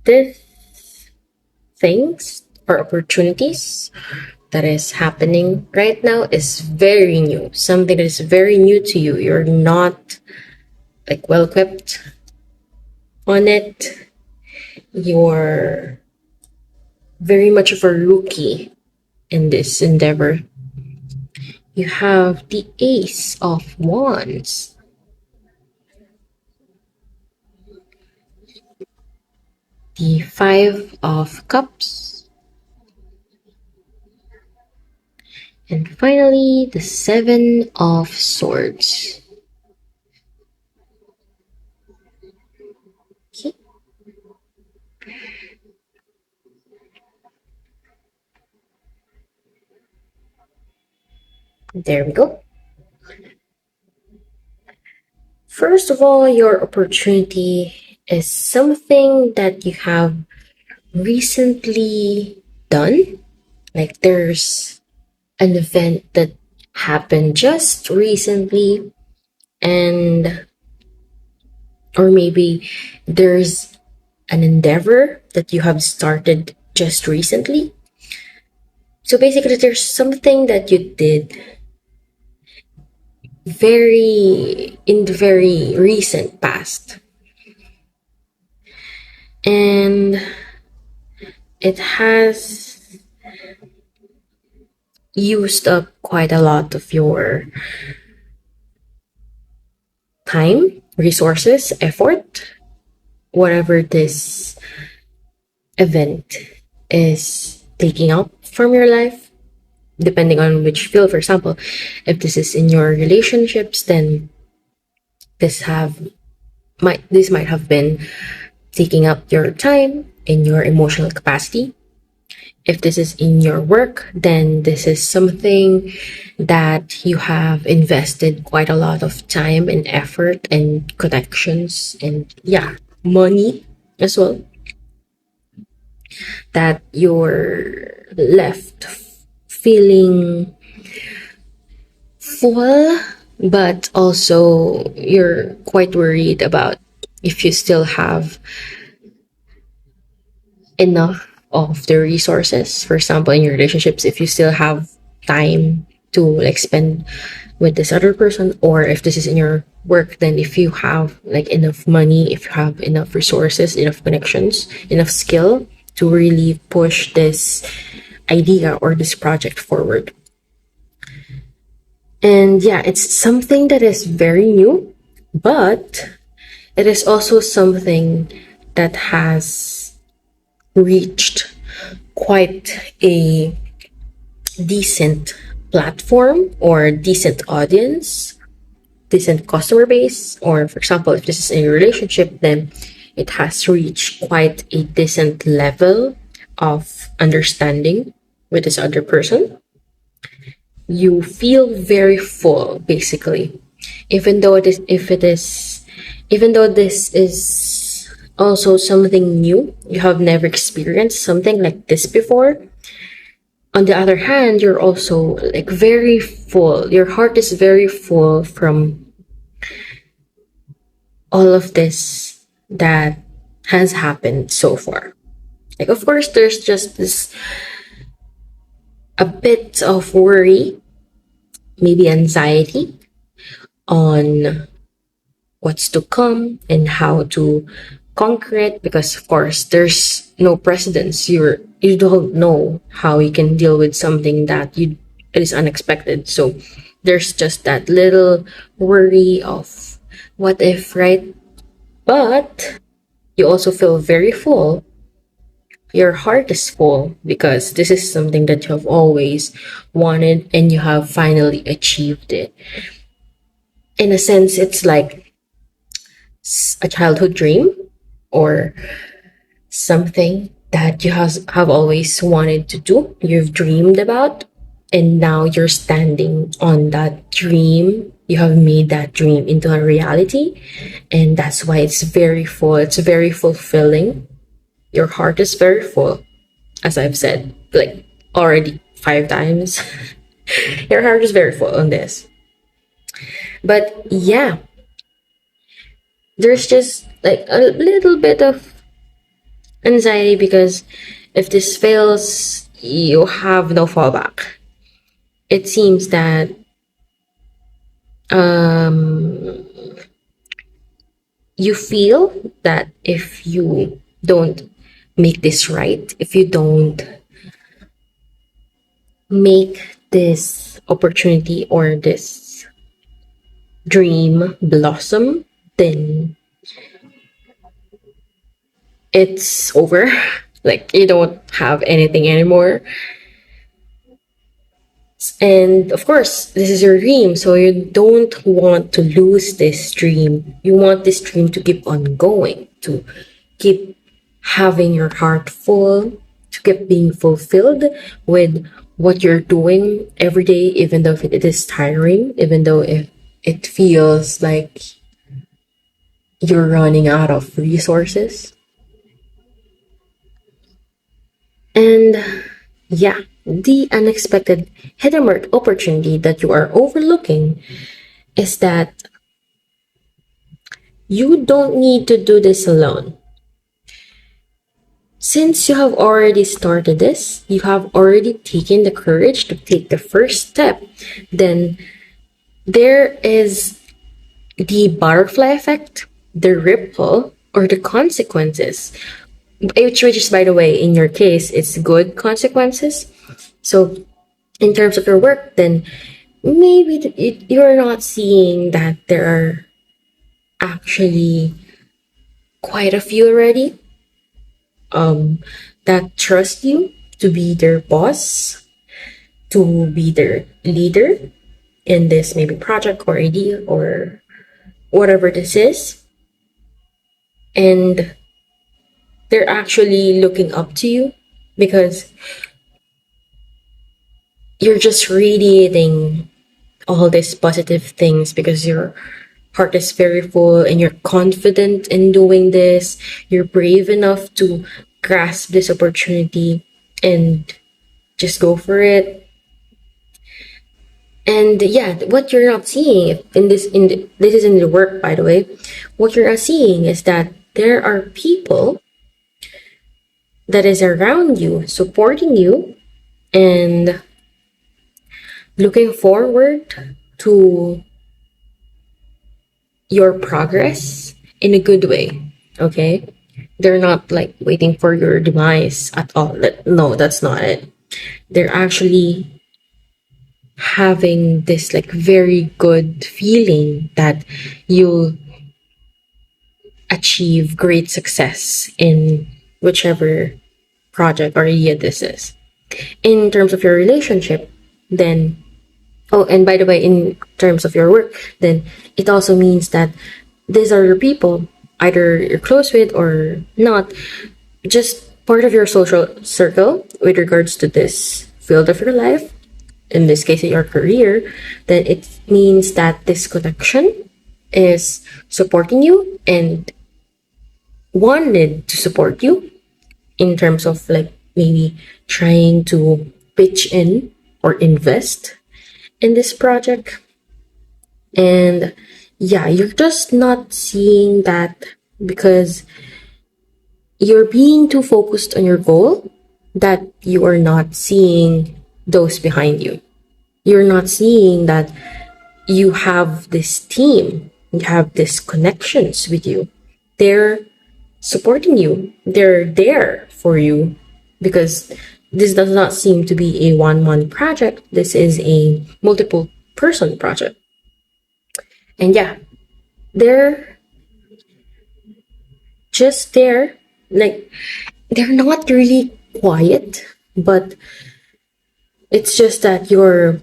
This things or opportunities that is happening right now is very new, something that is very new to you. You're not like well equipped on it. You're very much of a rookie in this endeavor. You have the Ace of Wands, the Five of Cups, and finally the Seven of Swords. Okay. There we go. First of all, your opportunity is something that you have recently done. Like there's an event that happened just recently, and or maybe there's an endeavor that you have started just recently. So basically there's something that you did in the very recent past, and it has used up quite a lot of your time, resources, effort, whatever this event is taking up from your life, depending on which field. For example, if this is in your relationships, then this might have been taking up your time in your emotional capacity. If this is in your work, then this is something that you have invested quite a lot of time and effort and connections and money as well, that you're left feeling full, but also you're quite worried about if you still have enough of the resources. For example, in your relationships, if you still have time to like spend with this other person, or if this is in your work, then if you have like enough money, if you have enough resources, enough connections, enough skill to really push this idea or this project forward. And it's something that is very new, but it is also something that has reached quite a decent platform or decent audience, decent customer base. Or for example, if this is a relationship, then it has reached quite a decent level of understanding with this other person. You feel very full, basically, even though this is also something new. You have never experienced something like this before. On the other hand, you're also like very full. Your heart is very full from all of this that has happened so far. Like, of course, there's just this a bit of worry, maybe anxiety on what's to come and how to conquer it, because of course there's no precedence. You don't know how you can deal with something that you is unexpected. So there's just that little worry of what if, right? But you also feel very full. Your heart is full because this is something that you have always wanted and you have finally achieved it. In a sense, it's like a childhood dream or something that you have always wanted to do, you've dreamed about, and now you're standing on that dream. You have made that dream into a reality, and that's why it's very full. It's very fulfilling. Your heart is very full, as I've said, like already 5 times. Your heart is very full on this. But yeah, there's just like a little bit of anxiety because if this fails, you have no fallback. It seems that you feel that if you don't make this right, if you don't make this opportunity or this dream blossom, then it's over. Like, you don't have anything anymore. And of course, this is your dream, so you don't want to lose this dream. You want this dream to keep on going, to keep having your heart full, to keep being fulfilled with what you're doing every day, even though it is tiring, even though it feels like you're running out of resources. And yeah, the unexpected hidden opportunity that you are overlooking is that you don't need to do this alone. Since you have already started this, you have already taken the courage to take the first step, then there is the butterfly effect, the ripple, or the consequences, which is, by the way, in your case, it's good consequences. So in terms of your work, then maybe you're not seeing that there are actually quite a few already that trust you to be their boss, to be their leader in this maybe project or idea or whatever this is. And they're actually looking up to you because you're just radiating all these positive things because your heart is very full and you're confident in doing this. You're brave enough to grasp this opportunity and just go for it. And yeah, what you're not seeing this is in the work, by the way. What you're not seeing is that there are people that is around you, supporting you, and looking forward to your progress in a good way. Okay, they're not like waiting for your demise at all. No, that's not it. They're actually having this like very good feeling that you'll achieve great success in whichever project or idea this is. In terms of your relationship, then, oh, and by the way, in terms of your work, then it also means that these are your people, either you're close with or not, just part of your social circle with regards to this field of your life, in this case, your career. Then it means that this connection is supporting you and wanted to support you in terms of like maybe trying to pitch in or invest in this project. And yeah, you're just not seeing that because you're being too focused on your goal that you are not seeing those behind you. You're not seeing that you have this team, you have these connections with you. They're supporting you, they're there for you, because this does not seem to be a one-man project. This is a multiple person project. And yeah, they're just there. Like, they're not really quiet, but it's just that you're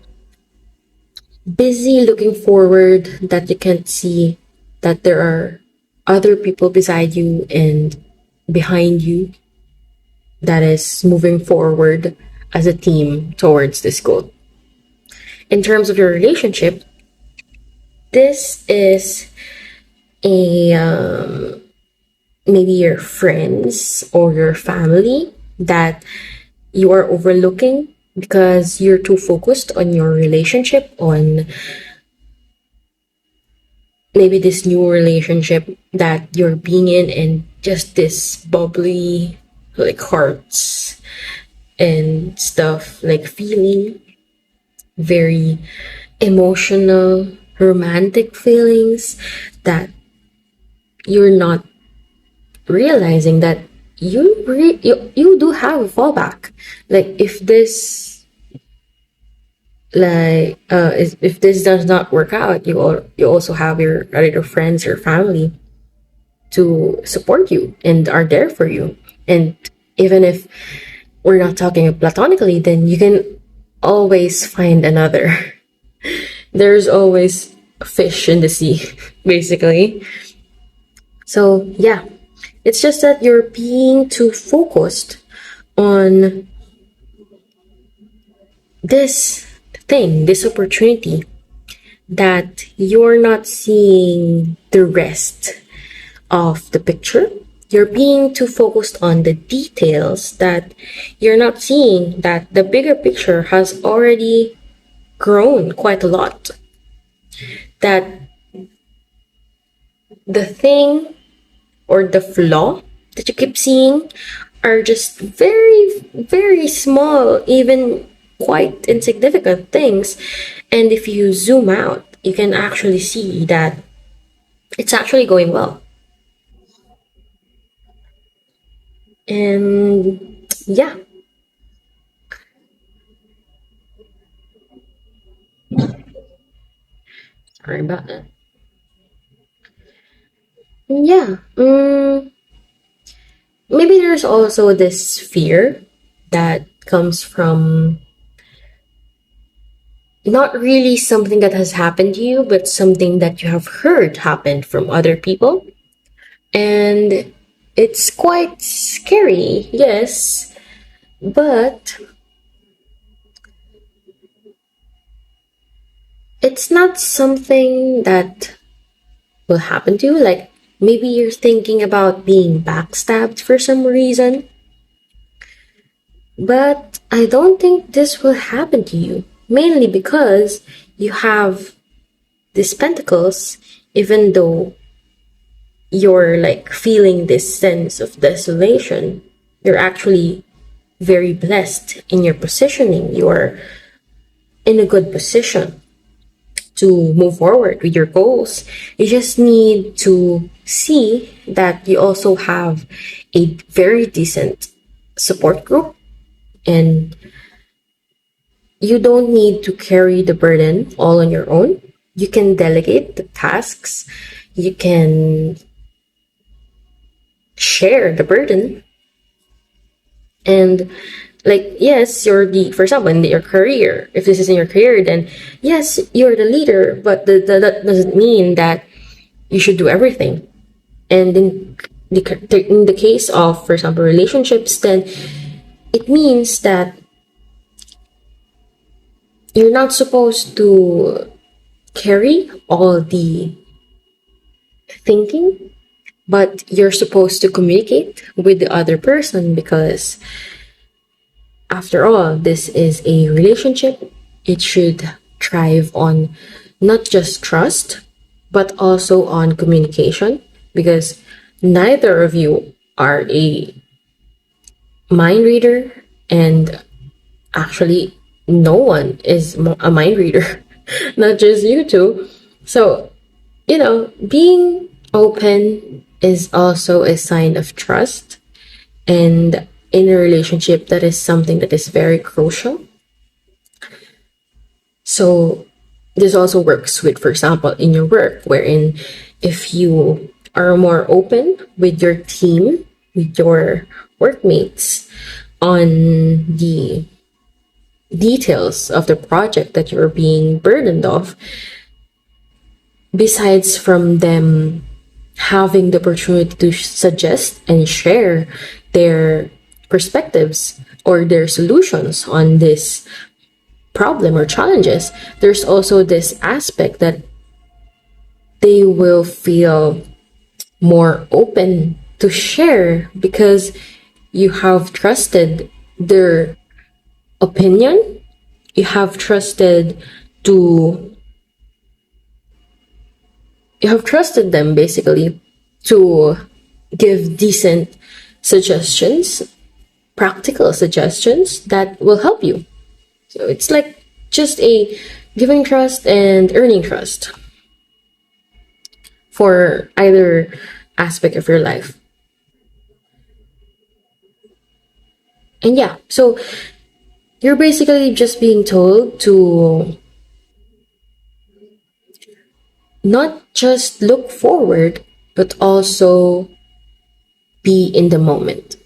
busy looking forward, that you can't see that there are other people beside you and behind you that is moving forward as a team towards this goal. In terms of your relationship, this is a maybe your friends or your family that you are overlooking because you're too focused on your relationship, on maybe this new relationship that you're being in, and just this bubbly, like, hearts and stuff, like feeling very emotional, romantic feelings, that you're not realizing that you do have a fallback. Like, if this, like, if this does not work out, you also have your other friends, your family, to support you and are there for you. And even if we're not talking platonically, then you can always find another. There's always a fish in the sea, basically. So yeah, it's just that you're being too focused on this thing, this opportunity, that you're not seeing the rest of the picture. You're being too focused on the details that you're not seeing that the bigger picture has already grown quite a lot. That the thing or the flaw that you keep seeing are just very, very small, even quite insignificant things. And if you zoom out, you can actually see that it's actually going well. And yeah, sorry about that. Yeah, maybe there's also this fear that comes from not really something that has happened to you, but something that you have heard happened from other people. And it's quite scary, yes, but it's not something that will happen to you. Like, maybe you're thinking about being backstabbed for some reason, but I don't think this will happen to you, mainly because you have these pentacles. Even though you're like feeling this sense of desolation, you're actually very blessed in your positioning. You're in a good position to move forward with your goals. You just need to see that you also have a very decent support group, and you don't need to carry the burden all on your own. You can delegate the tasks. You can share the burden. And, like, yes, you're the, for example, in your career, if this is in your career, then yes, you're the leader, but that doesn't mean that you should do everything. And in the case of, for example, relationships, then it means that you're not supposed to carry all the thinking, but you're supposed to communicate with the other person, because after all, this is a relationship. It should thrive on not just trust, but also on communication, because neither of you are a mind reader, and actually, no one is a mind reader, not just you two. So, being open is also a sign of trust. And in a relationship, that is something that is very crucial. So, this also works with, for example, in your work, wherein if you are more open with your team, with your workmates on the details of the project that you're being burdened of, besides from them having the opportunity to suggest and share their perspectives or their solutions on this problem or challenges, there's also this aspect that they will feel more open to share because you have trusted their opinion, you have trusted them basically to give decent suggestions, practical suggestions that will help you. So it's like just a giving trust and earning trust for either aspect of your life. And yeah, so you're basically just being told to not just look forward, but also be in the moment.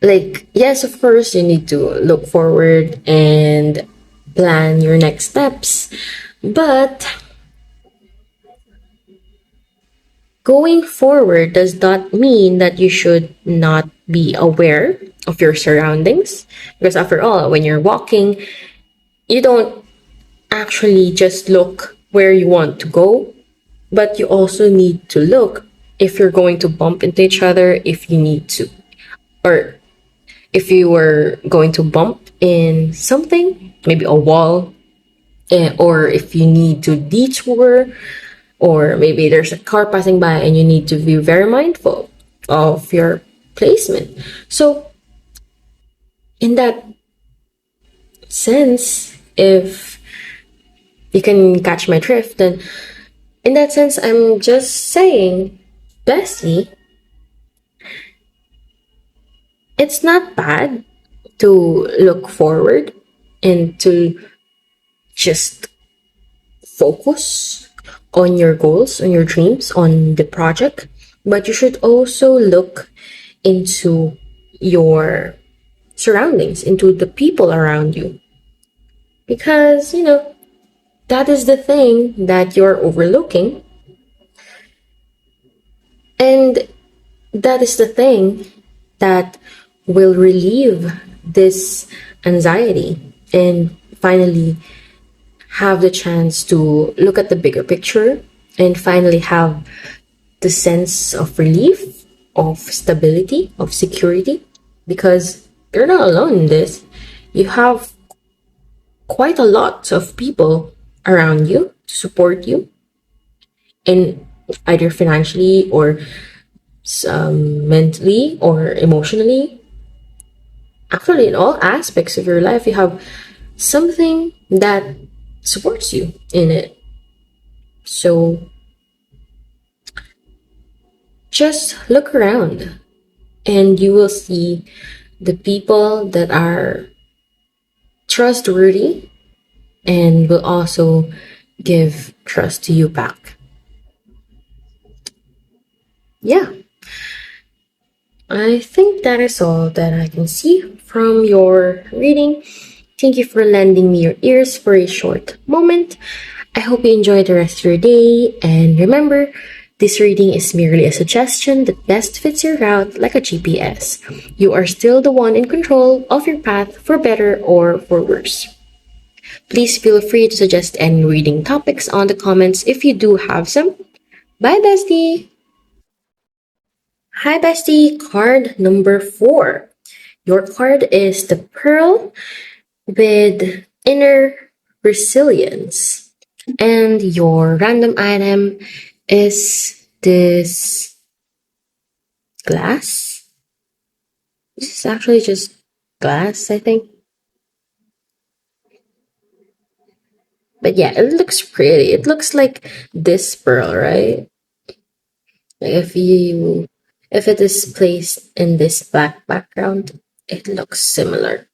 Like, yes, of course, you need to look forward and plan your next steps, but going forward does not mean that you should not be aware of your surroundings. Because after all, when you're walking, you don't actually just look where you want to go, but you also need to look if you're going to bump into each other, if you need to, or if you were going to bump in something, maybe a wall, or if you need to detour, or maybe there's a car passing by and you need to be very mindful of your placement. So, in that sense, if you can catch my drift, then in that sense, I'm just saying, bestie, it's not bad to look forward and to just focus on your goals, on your dreams, on the project, but you should also look into your surroundings, into the people around you. Because, that is the thing that you're overlooking. And that is the thing that will relieve this anxiety and finally have the chance to look at the bigger picture and finally have the sense of relief, of stability, of security, because you're not alone in this. You have quite a lot of people around you to support you, and either financially or mentally or emotionally. Actually, in all aspects of your life, you have something that supports you in it. So just look around and you will see the people that are trustworthy and will also give trust to you back. Yeah. I think that is all that I can see from your reading. Thank you for lending me your ears for a short moment. I hope you enjoy the rest of your day, and remember, this reading is merely a suggestion that best fits your route like a GPS. You are still the one in control of your path, for better or for worse. Please feel free to suggest any reading topics on the comments if you do have some. Bye, bestie! Hi, bestie! Card number 4. Your card is the Pearl with Inner Resilience. And your random item is this glass. This is actually just glass, I think. But yeah, it looks pretty. It looks like this pearl, right? Like if it is placed in this black background, it looks similar.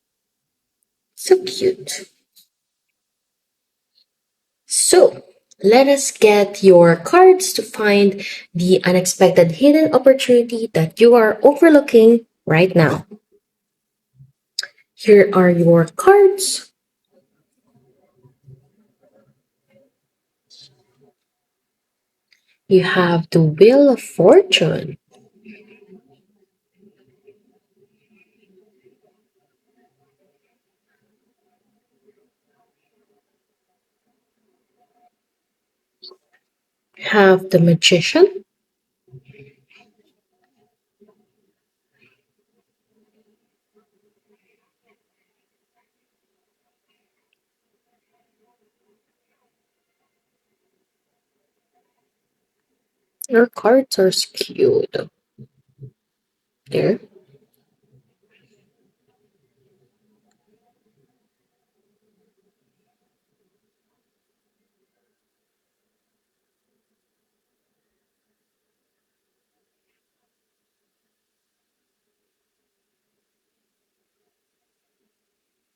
So cute. So let us get your cards to find the unexpected hidden opportunity that you are overlooking right now. Here are your cards. You have the Wheel of Fortune. You have the Magician. Your cards are skewed. There.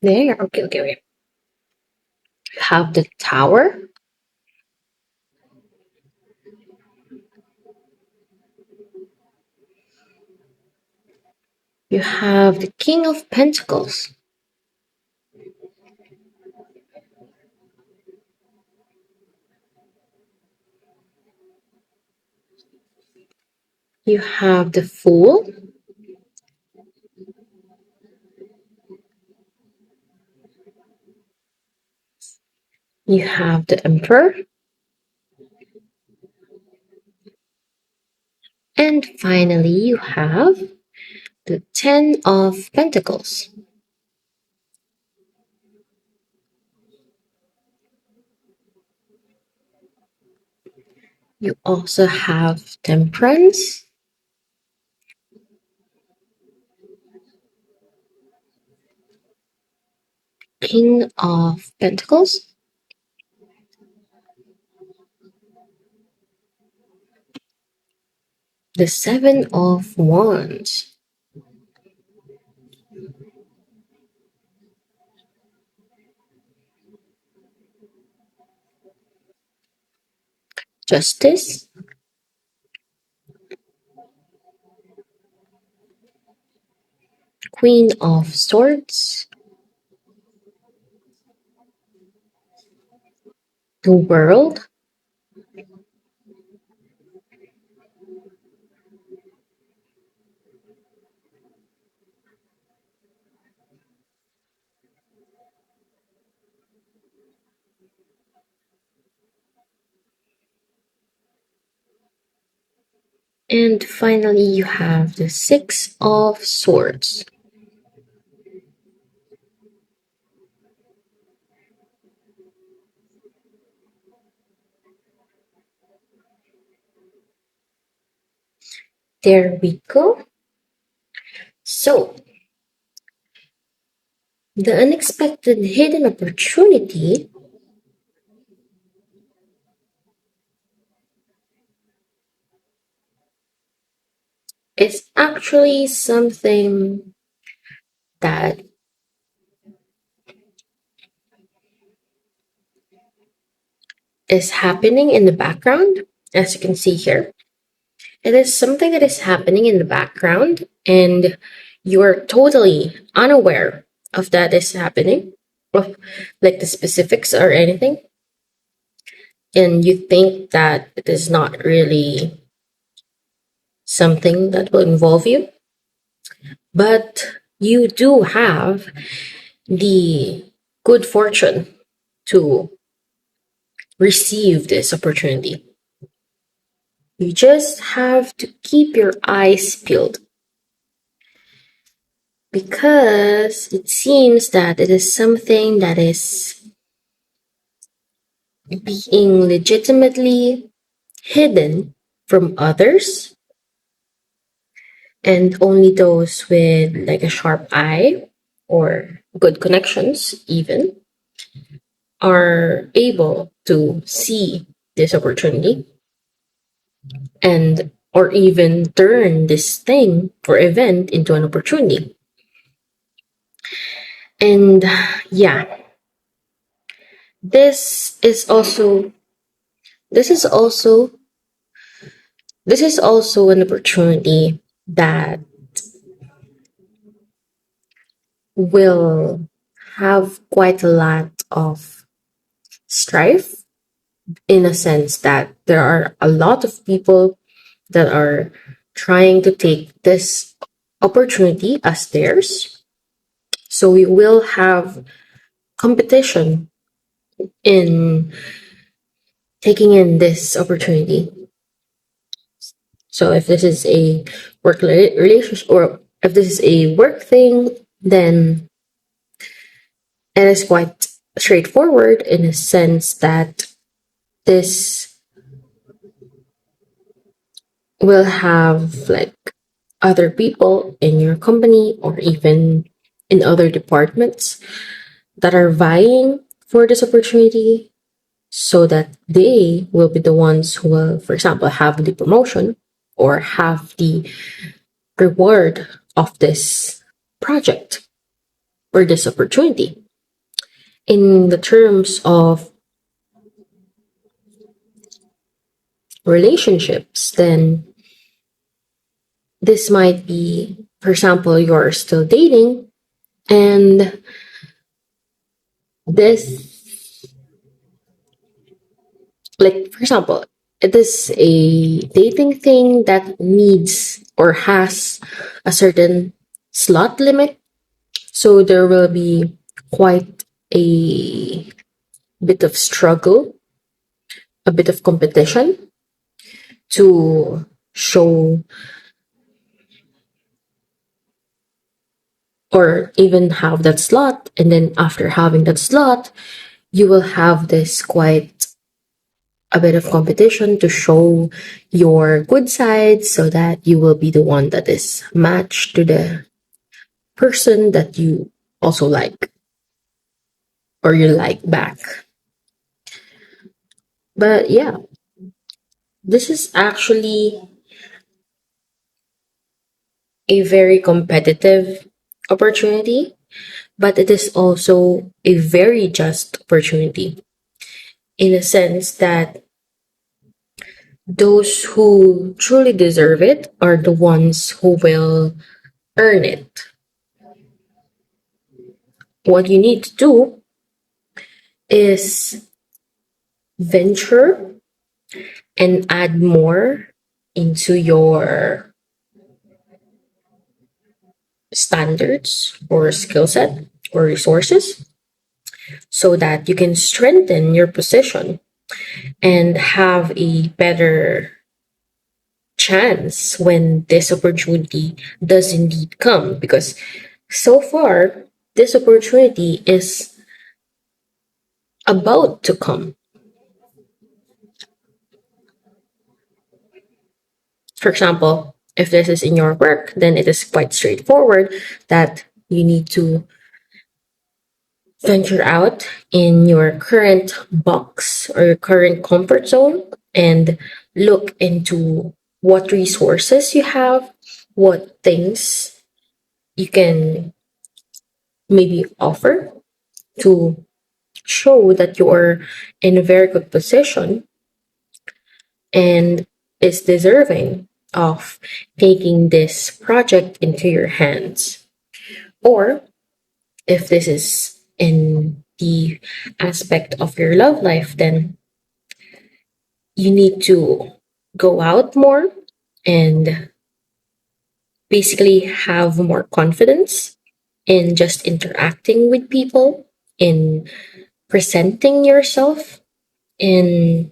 There. Okay. You have the Tower. You have the King of Pentacles. You have the Fool. You have the Emperor. And finally, you have the Ten of Pentacles. You also have Temperance. King of Pentacles. The Seven of Wands. Justice. Queen of Swords. The World. And finally, you have the Six of Swords. There we go. So, the unexpected hidden opportunity is actually something that is happening in the background, as you can see here. It is something that is happening in the background, and you're totally unaware of that is happening, of like the specifics or anything. And you think that it is not really something that will involve you. But you do have the good fortune to receive this opportunity. You just have to keep your eyes peeled, because it seems that it is something that is being legitimately hidden from others, And only those with like a sharp eye or good connections even are able to see this opportunity and or even turn this thing or event into an opportunity. And yeah, this is also this is also this is also an opportunity that will have quite a lot of strife, in a sense that there are a lot of people that are trying to take this opportunity as theirs. So we will have competition in taking in this opportunity. So if this is a relationship, or if this is a work thing, then it is quite straightforward in a sense that this will have like other people in your company or even in other departments that are vying for this opportunity, so that they will be the ones who will, for example, have the promotion or have the reward of this project or this opportunity. In the terms of relationships, then this might be, for example, you're still dating, and this, like, for example, it is a dating thing that needs or has a certain slot limit. So there will be quite a bit of struggle, a bit of competition to show or even have that slot. And then after having that slot, you will have this quite a bit of competition to show your good side, so that you will be the one that is matched to the person that you also like or you like back. But yeah, this is actually a very competitive opportunity, but it is also a very just opportunity, in a sense that those who truly deserve it are the ones who will earn it. What you need to do is venture and add more into your standards or skill set or resources, so that you can strengthen your position and have a better chance when this opportunity does indeed come. Because so far, this opportunity is about to come. For example, if this is in your work, then it is quite straightforward that you need to venture out in your current box or your current comfort zone and look into what resources you have, what things you can maybe offer to show that you're in a very good position and is deserving of taking this project into your hands. Or if this is in the aspect of your love life, then you need to go out more and basically have more confidence in just interacting with people, in presenting yourself, in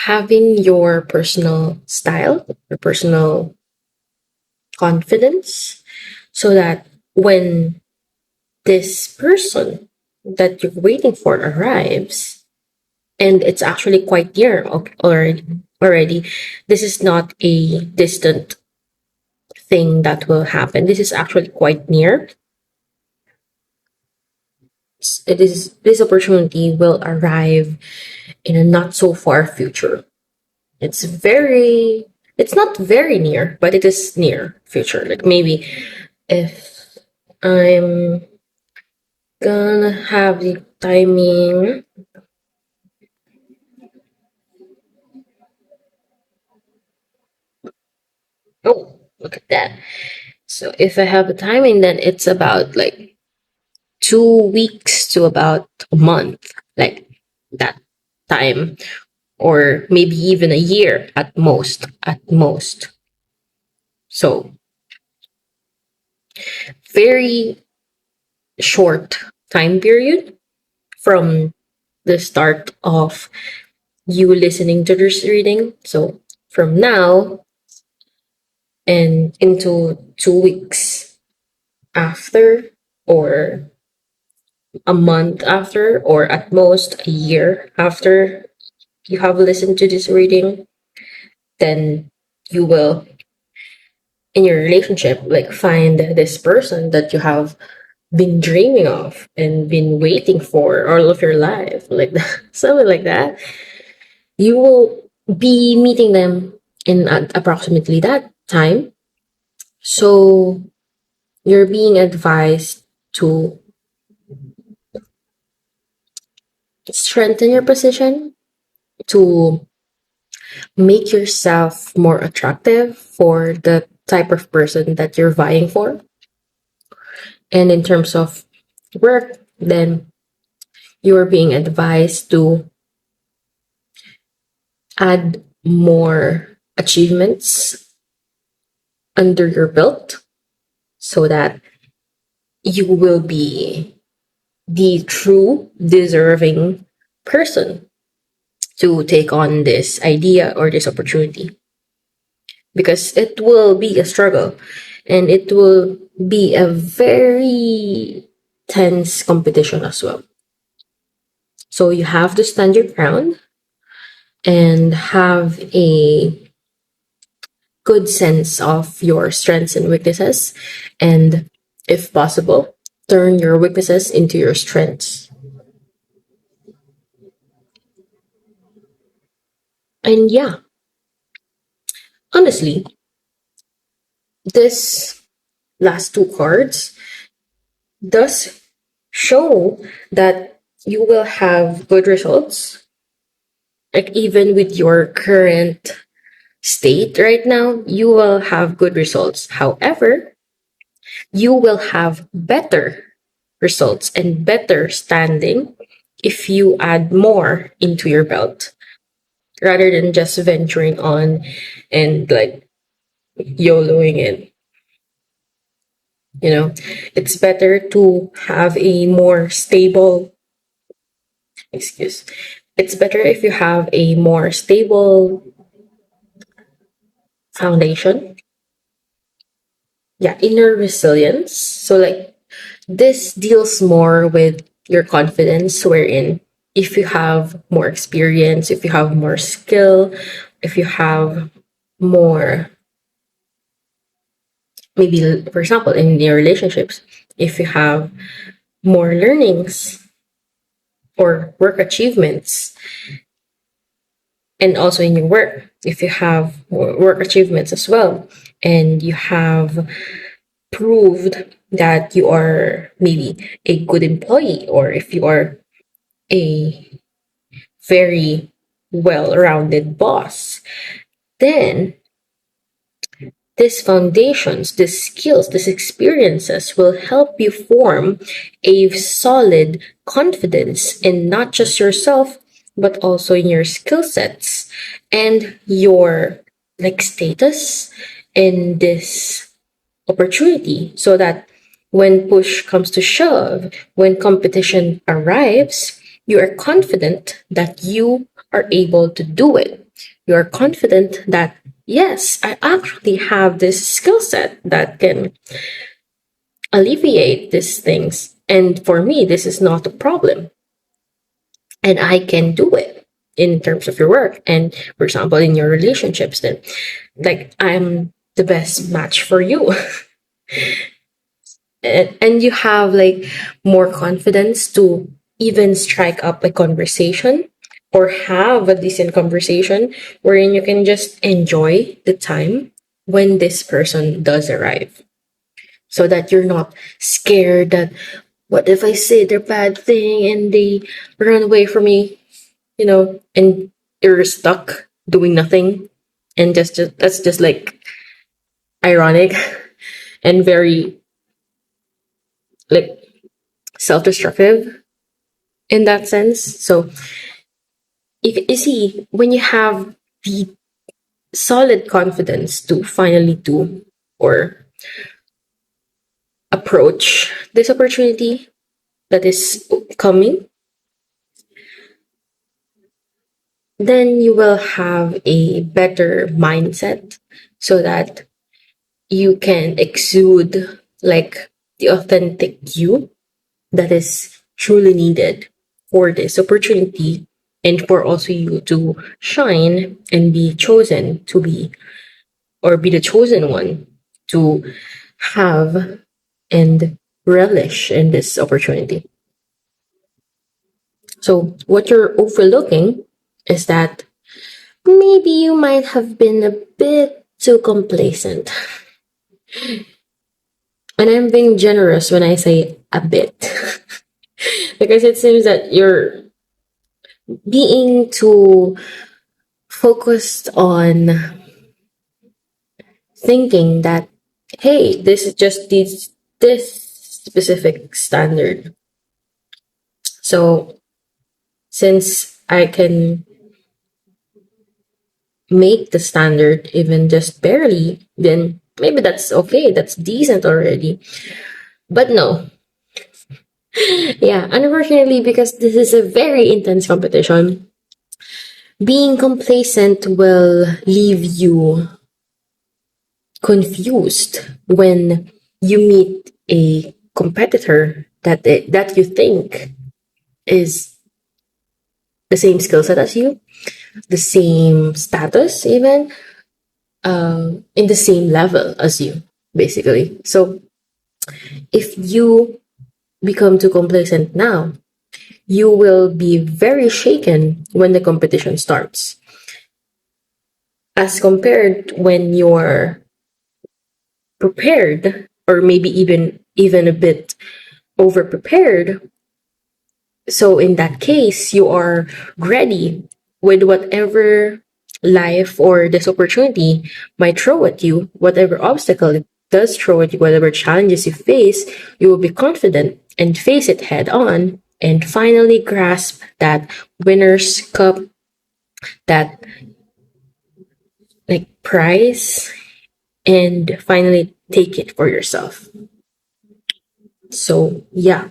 having your personal style, your personal confidence, so that when this person that you're waiting for arrives, and it's actually quite near already, this is not a distant thing that will happen. This is actually quite near. This opportunity will arrive in a not so far future. It's not very near, but it is near future. Like maybe if I'm gonna have the timing. Oh, look at that. So if I have a timing, then it's about like 2 weeks to about a month, like that time, or maybe even a year at most. At most. So very short time period from the start of you listening to this reading. So from now and into 2 weeks after, or a month after, or at most a year after you have listened to this reading, then you will, in your relationship, like find this person that you have been dreaming of and been waiting for all of your life, like that, something like that. You will be meeting them in approximately that time. So you're being advised to strengthen your position, to make yourself more attractive for the type of person that you're vying for. And in terms of work, then you are being advised to add more achievements under your belt so that you will be the true deserving person to take on this idea or this opportunity, because it will be a struggle and it will be a very tense competition as well. So you have to stand your ground and have a good sense of your strengths and weaknesses, and if possible, turn your weaknesses into your strengths. And yeah, honestly, this last two cards does show that you will have good results, like even with your current state right now, you will have good results. However, you will have better results and better standing if you add more into your belt rather than just venturing on and like YOLOing it. You know, it's better to have a more stable, excuse, it's better if you have a more stable foundation. Yeah, inner resilience. So, like, this deals more with your confidence, wherein if you have more experience, if you have more skill, if you have more, maybe, for example, in your relationships, if you have more learnings or work achievements, and also in your work, if you have more work achievements as well, and you have proved that you are maybe a good employee, or if you are a very well rounded boss, then these foundations, these skills, these experiences will help you form a solid confidence in not just yourself, but also in your skill sets and your like status in this opportunity, so that when push comes to shove, when competition arrives, you are confident that you are able to do it. You are confident that, yes, I actually have this skill set that can alleviate these things. And for me, this is not a problem. And I can do it in terms of your work. And for example, in your relationships, then like I'm the best match for you. And you have like more confidence to even strike up a conversation or have a decent conversation wherein you can just enjoy the time when this person does arrive, so that you're not scared that what if I say the bad thing and they run away from me, and you're stuck doing nothing. And just that's just like ironic and very like self-destructive in that sense. So you see, when you have the solid confidence to finally do or approach this opportunity that is coming, then you will have a better mindset so that you can exude like the authentic you that is truly needed for this opportunity, and for also you to shine and be chosen to be, or be the chosen one to have and relish in this opportunity. So what you're overlooking is that maybe you might have been a bit too complacent. And I'm being generous when I say a bit, because it seems that you're being too focused on thinking that, hey, this is just this specific standard. So since I can make the standard even just barely, then maybe that's okay. That's decent already. But no. Yeah, unfortunately, because this is a very intense competition, being complacent will leave you confused when you meet a competitor that you think is the same skill set as you, the same status, even in the same level as you, basically. So if you become too complacent now, you will be very shaken when the competition starts. As compared when you're prepared, or maybe even a bit over prepared. So in that case, you are ready with whatever life or this opportunity might throw at you, whatever obstacle it does throw at you, whatever challenges you face, you will be confident and face it head on and finally grasp that winner's cup, that like prize, and finally take it for yourself. So yeah,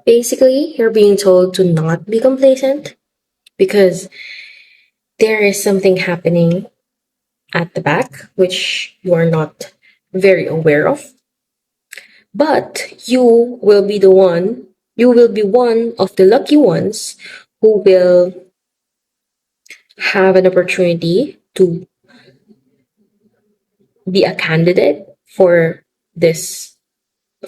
basically you're being told to not be complacent because there is something happening at the back which you are not very aware of. But you will be one of the lucky ones who will have an opportunity to be a candidate for this,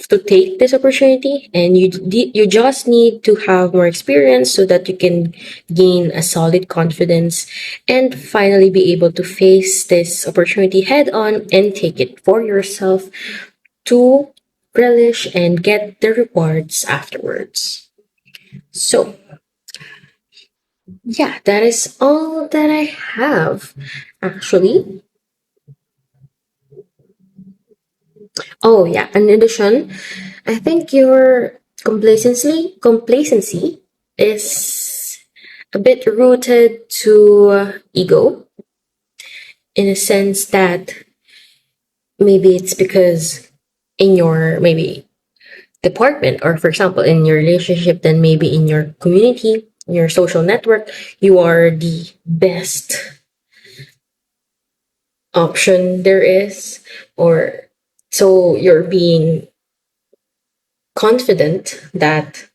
to take this opportunity, and you just need to have more experience so that you can gain a solid confidence and finally be able to face this opportunity head on and take it for yourself to relish and get the rewards afterwards. So yeah, that is all that I have actually. Oh yeah, in addition, I think your complacency is a bit rooted to ego, in a sense that maybe it's because in your maybe department, or for example in your relationship, then maybe in your community, in your social network, you are the best option there is, or so you're being confident that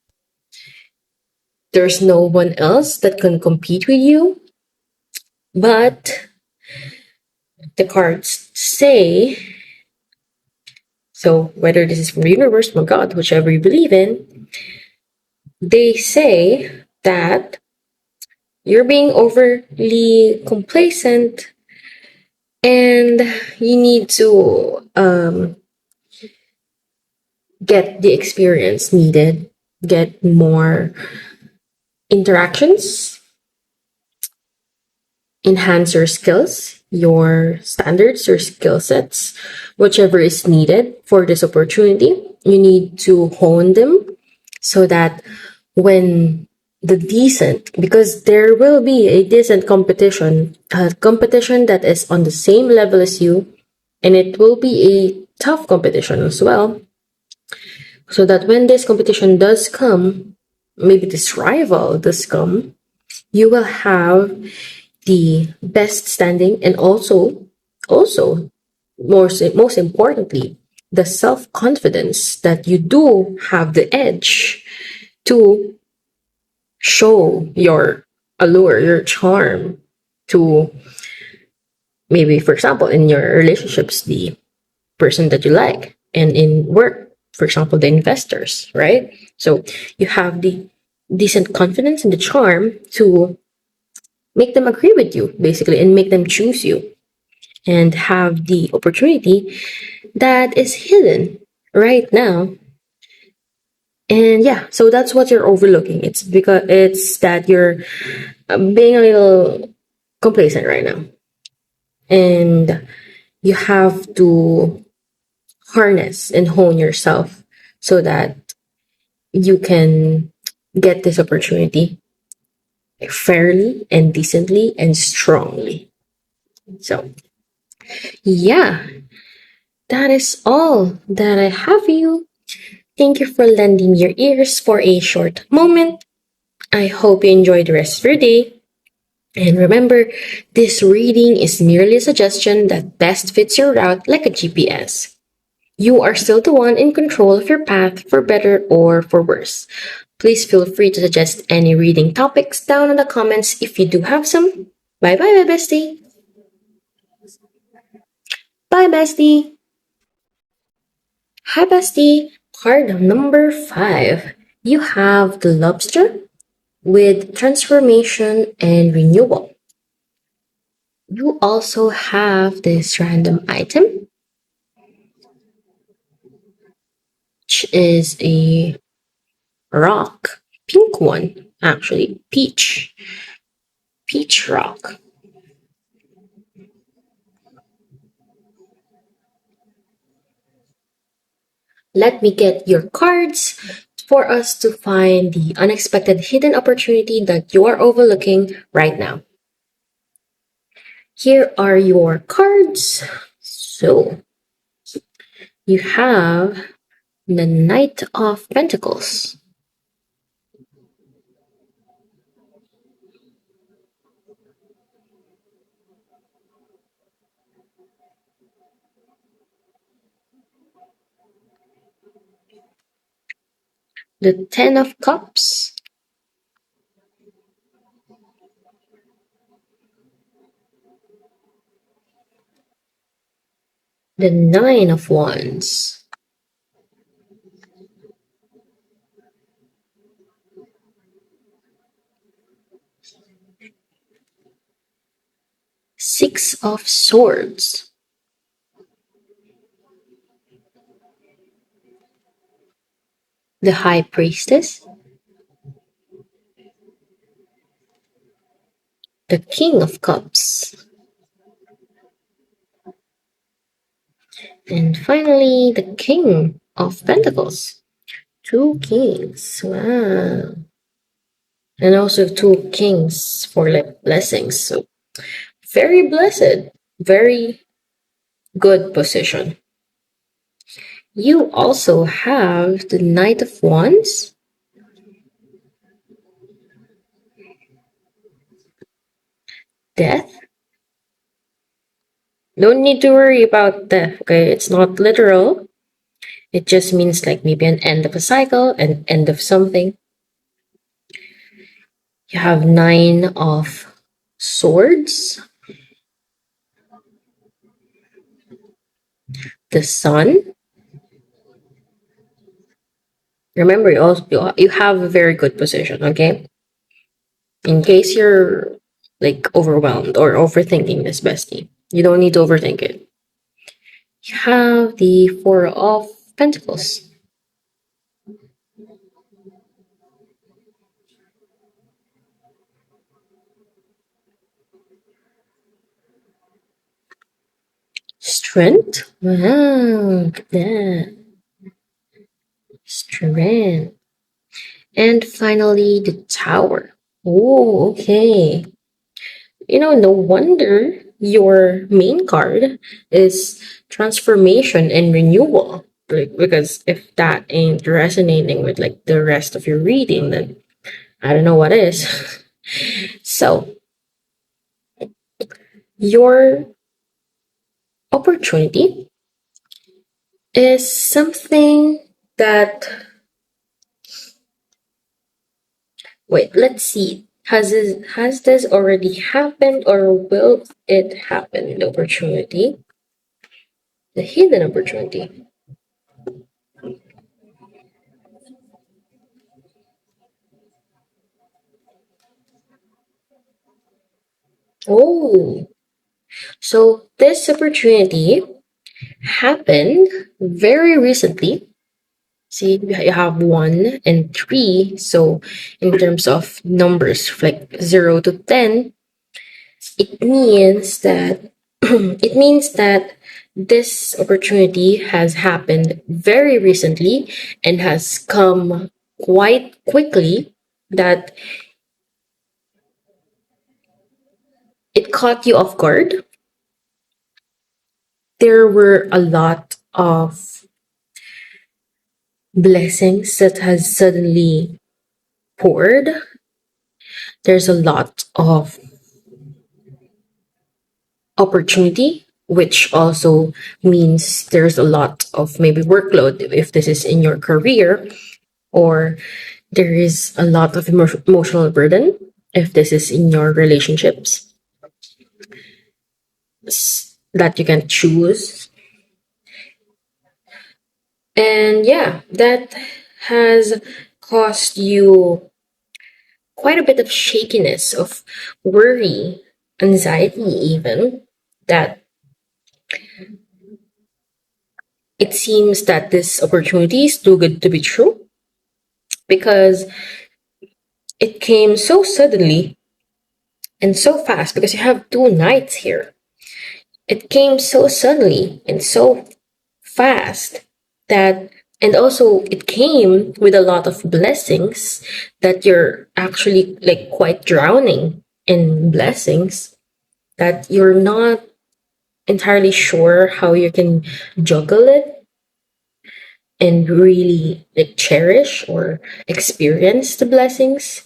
there's no one else that can compete with you. But the cards say, so whether this is from the universe, from God, whichever you believe in, they say that you're being overly complacent and you need to get the experience needed, get more interactions, enhance your skills, your standards, your skill sets, whichever is needed for this opportunity. You need to hone them so that when the decent, because there will be a decent competition, a competition that is on the same level as you, and it will be a tough competition as well. So that when this competition does come, maybe this rival does come, you will have the best standing, and also most importantly, the self-confidence that you do have the edge to show your allure, your charm to, maybe, for example, in your relationships, the person that you like, and in work, for example, the investors, right? So you have the decent confidence and the charm to make them agree with you, basically, and make them choose you, and have the opportunity that is hidden right now. And yeah, so that's what you're overlooking. It's because it's that you're being a little complacent right now, and you have to harness and hone yourself so that you can get this opportunity fairly and decently and strongly. So yeah, that is all that I have for you. Thank you for lending your ears for a short moment. I hope you enjoy the rest of your day. And remember, this reading is merely a suggestion that best fits your route like a GPS. You are still the one in control of your path, for better or for worse. Please feel free to suggest any reading topics down in the comments if you do have some. Bye bye, my bestie. Bye, bestie. Hi, bestie. Card number 5. You have the Lobster with transformation and renewal. You also have this random item, which is a rock, pink one, actually, peach rock. Let me get your cards for us to find the unexpected hidden opportunity that you are overlooking right now. Here are your cards. So you have the Knight of Pentacles, the Ten of Cups, the Nine of Wands, Six of Swords, the High Priestess, the King of Cups, and finally the King of Pentacles. Two kings. Wow. And also two kings for like blessings. So very blessed. Very good position. You also have the Knight of Wands, Death. Don't need to worry about death, okay? It's not literal. It just means like maybe an end of a cycle, an end of something. You have Nine of Swords, The sun. Remember, you have a very good position, okay? In case you're like overwhelmed or overthinking this, bestie, you don't need to overthink it. You have the Four of Pentacles. Strength? Wow, look at that. Strength. And finally, the Tower. Oh, okay. No wonder your main card is transformation and renewal. Like, because if that ain't resonating with like the rest of your reading, then I don't know what is. So, your opportunity is something that, wait, let's see. Has this already happened or will it happen? The opportunity, the hidden opportunity. Oh, so this opportunity happened very recently. See, you have 1 and 3. So, in terms of numbers, like 0 to 10, it means that it means that this opportunity has happened very recently and has come quite quickly, that it caught you off guard. There were a lot of blessings that has suddenly poured. There's a lot of opportunity, which also means there's a lot of maybe workload if this is in your career, or there is a lot of emotional burden if this is in your relationships that you can choose. And yeah, that has caused you quite a bit of shakiness, of worry, anxiety, even, that it seems that this opportunity is too good to be true, because it came so suddenly and so fast, because you have two knights here. It came so suddenly and so fast that, and also it came with a lot of blessings, that you're actually like quite drowning in blessings, that you're not entirely sure how you can juggle it and really like cherish or experience the blessings.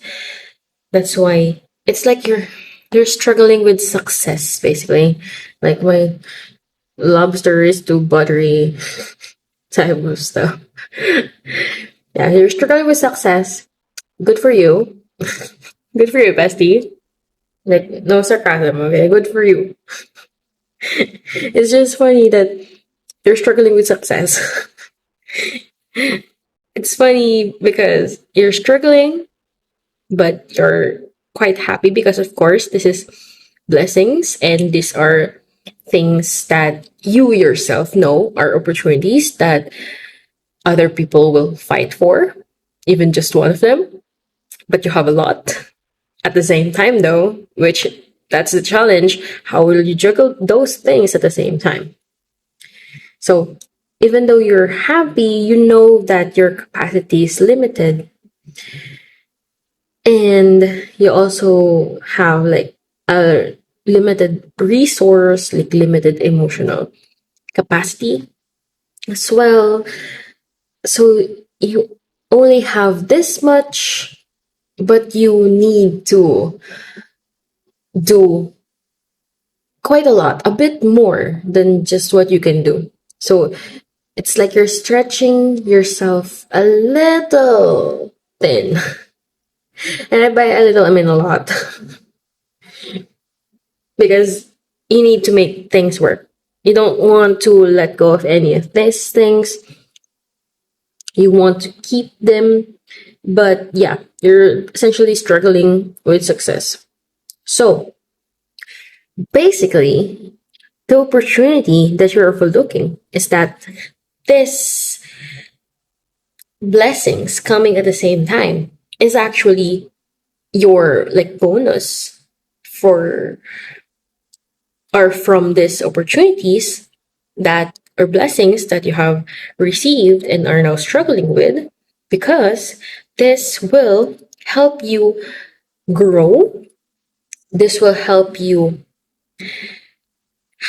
That's why it's like you're struggling with success, basically. Like, my lobster is too buttery type of stuff. Yeah, you're struggling with success. Good for you. Good for you, bestie. Like, no sarcasm, okay? Good for you. It's just funny that you're struggling with success. It's funny because you're struggling, but you're quite happy because, of course, this is blessings, and these are things that you yourself know are opportunities that other people will fight for, even just one of them. But you have a lot at the same time, though, which that's the challenge. How will you juggle those things at the same time? So, even though you're happy, you know that your capacity is limited, and you also have like a limited resource, like limited emotional capacity as well. So, you only have this much, but you need to do quite a lot, a bit more than just what you can do. So it's like you're stretching yourself a little thin. And by a little, I mean a lot. Because you need to make things work. You don't want to let go of any of these things. You want to keep them, but yeah, you're essentially struggling with success. So basically, the opportunity that you're overlooking is that this blessings coming at the same time is actually your like bonus for or from these opportunities that or blessings that you have received and are now struggling with, because this will help you grow. This will help you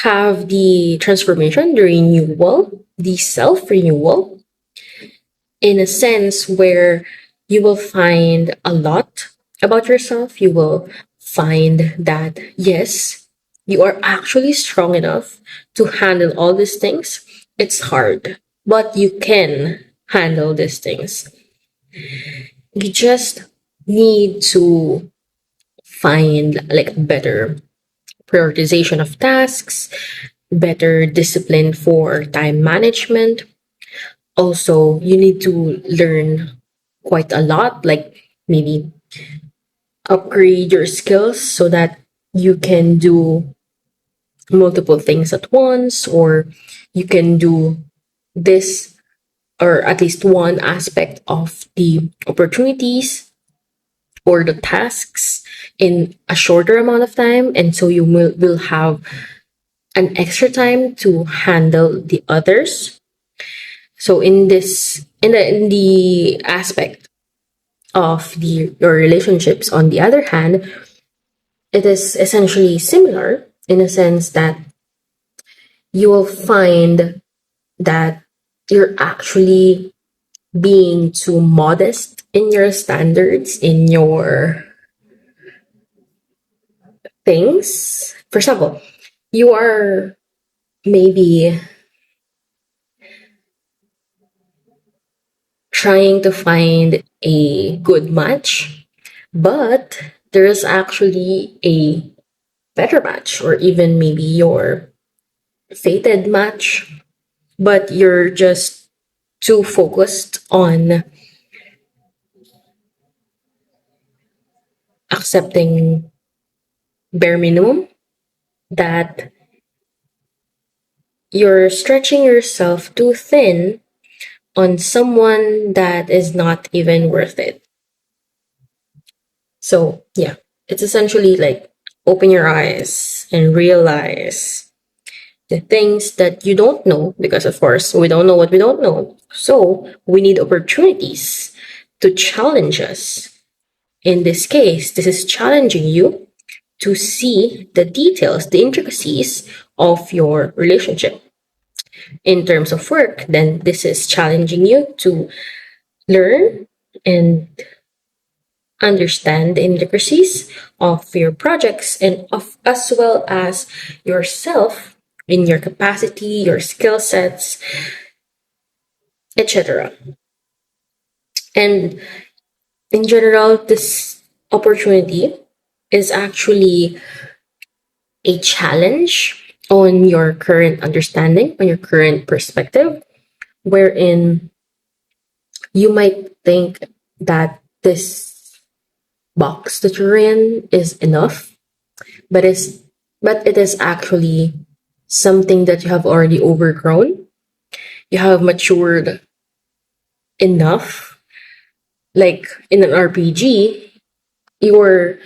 have the transformation, the renewal, the self renewal, in a sense where you will find a lot about yourself. You will find that, yes, you are actually strong enough to handle all these things. It's hard, but you can handle these things. You just need to find like better prioritization of tasks, better discipline for time management. Also, you need to learn quite a lot, like maybe upgrade your skills so that you can do multiple things at once, or you can do this or at least one aspect of the opportunities or the tasks in a shorter amount of time, and so you will have an extra time to handle the others. So in the aspect of your relationships, on the other hand, it is essentially similar in a sense that you will find that you're actually being too modest in your standards, in your things. For example, you are maybe trying to find a good match, but there's actually a better match, or even maybe your fated match, but you're just too focused on accepting bare minimum that you're stretching yourself too thin on someone that is not even worth it. So, yeah, it's essentially like open your eyes and realize the things that you don't know, because of course we don't know what we don't know. So, we need opportunities to challenge us. In this case, this is challenging you to see the details, the intricacies of your relationship. In terms of work, then this is challenging you to learn and understand the intricacies of your projects, and of as well as yourself in your capacity, your skill sets, etc. And in general, this opportunity is actually a challenge on your current understanding, on your current perspective, wherein you might think that this box that you're in is enough, but it is actually something that you have already overgrown. You have matured enough. Like in an RPG, you're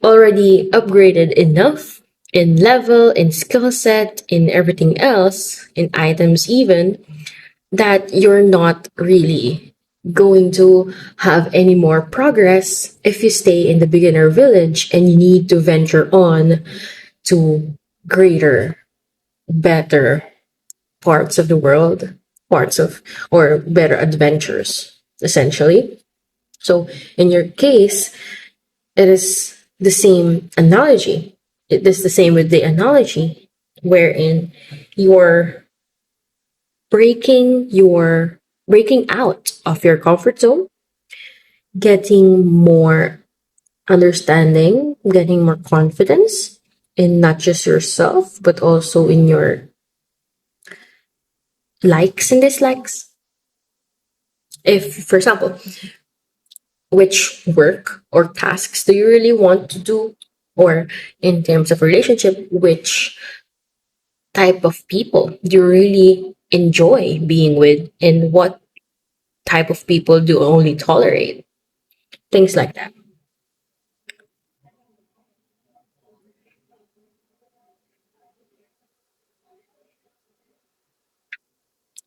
already upgraded enough in level, in skill set, in everything else, in items even, that you're not really going to have any more progress if you stay in the beginner village and you need to venture on to greater, better parts of the world, parts of, or better adventures, essentially. So in your case, it is the same analogy. It is the same with the analogy, wherein you're breaking out of your comfort zone, getting more understanding, getting more confidence, in not just yourself, but also in your likes and dislikes. If, for example, which work or tasks do you really want to do? Or in terms of relationship, which type of people do you really enjoy being with? And what type of people do you only tolerate? Things like that.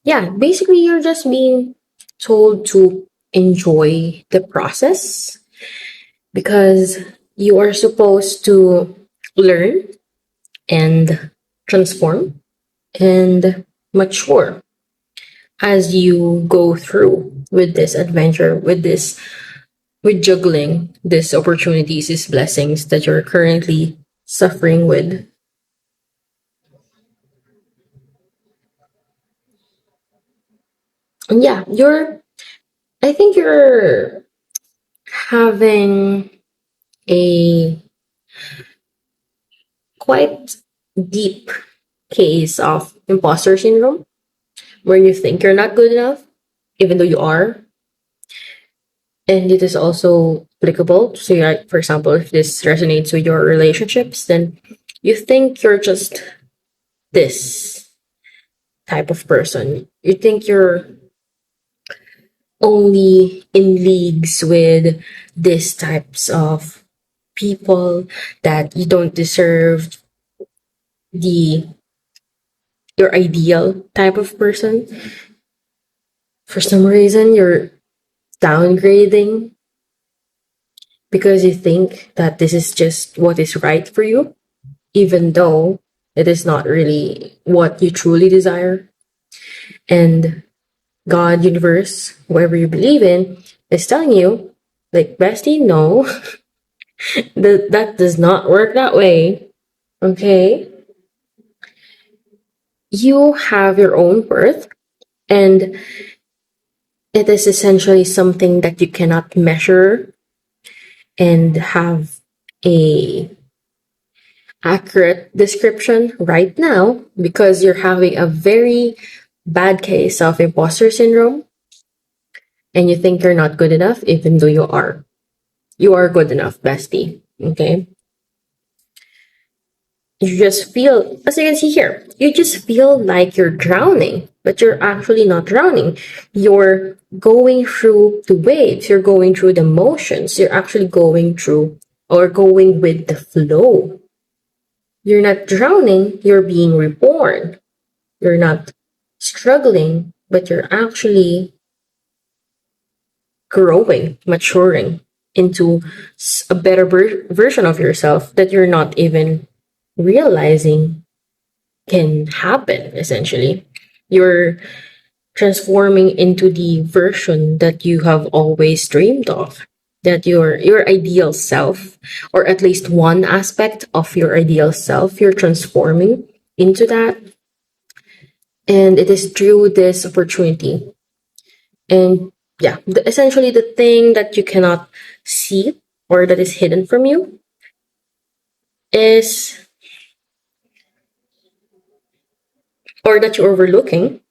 Yeah, basically, you're just being told to enjoy the process because you are supposed to learn and transform and mature as you go through with this adventure, with juggling these opportunities, these blessings that you're currently suffering with. And yeah, I think you're having a quite deep case of imposter syndrome where you think you're not good enough, even though you are. And it is also applicable. So, like, for example, if this resonates with your relationships, then you think you're just this type of person. You think you're only in leagues with these types of people, that you don't deserve the your ideal type of person. For some reason, you're downgrading because you think that this is just what is right for you, even though it is not really what you truly desire. And God, universe, whoever you believe in, is telling you, like, bestie, no, that does not work that way. Okay? You have your own worth, and it is essentially something that you cannot measure and have a accurate description right now because you're having a very bad case of imposter syndrome and you think you're not good enough even though you are. You are good enough, bestie. Okay? You just feel, as you can see here, you just feel like you're drowning, but you're actually not drowning. You're going through the waves, you're going through the motions, you're actually going through or going with the flow. You're not drowning, you're being reborn. You're not struggling, but you're actually growing, maturing into a better version of yourself that you're not even realizing can happen. Essentially, you're transforming into the version that you have always dreamed of, that your ideal self, or at least one aspect of your ideal self, you're transforming into that. And it is through this opportunity. And yeah, essentially the thing that you cannot see or that is hidden from you is, or that you're overlooking,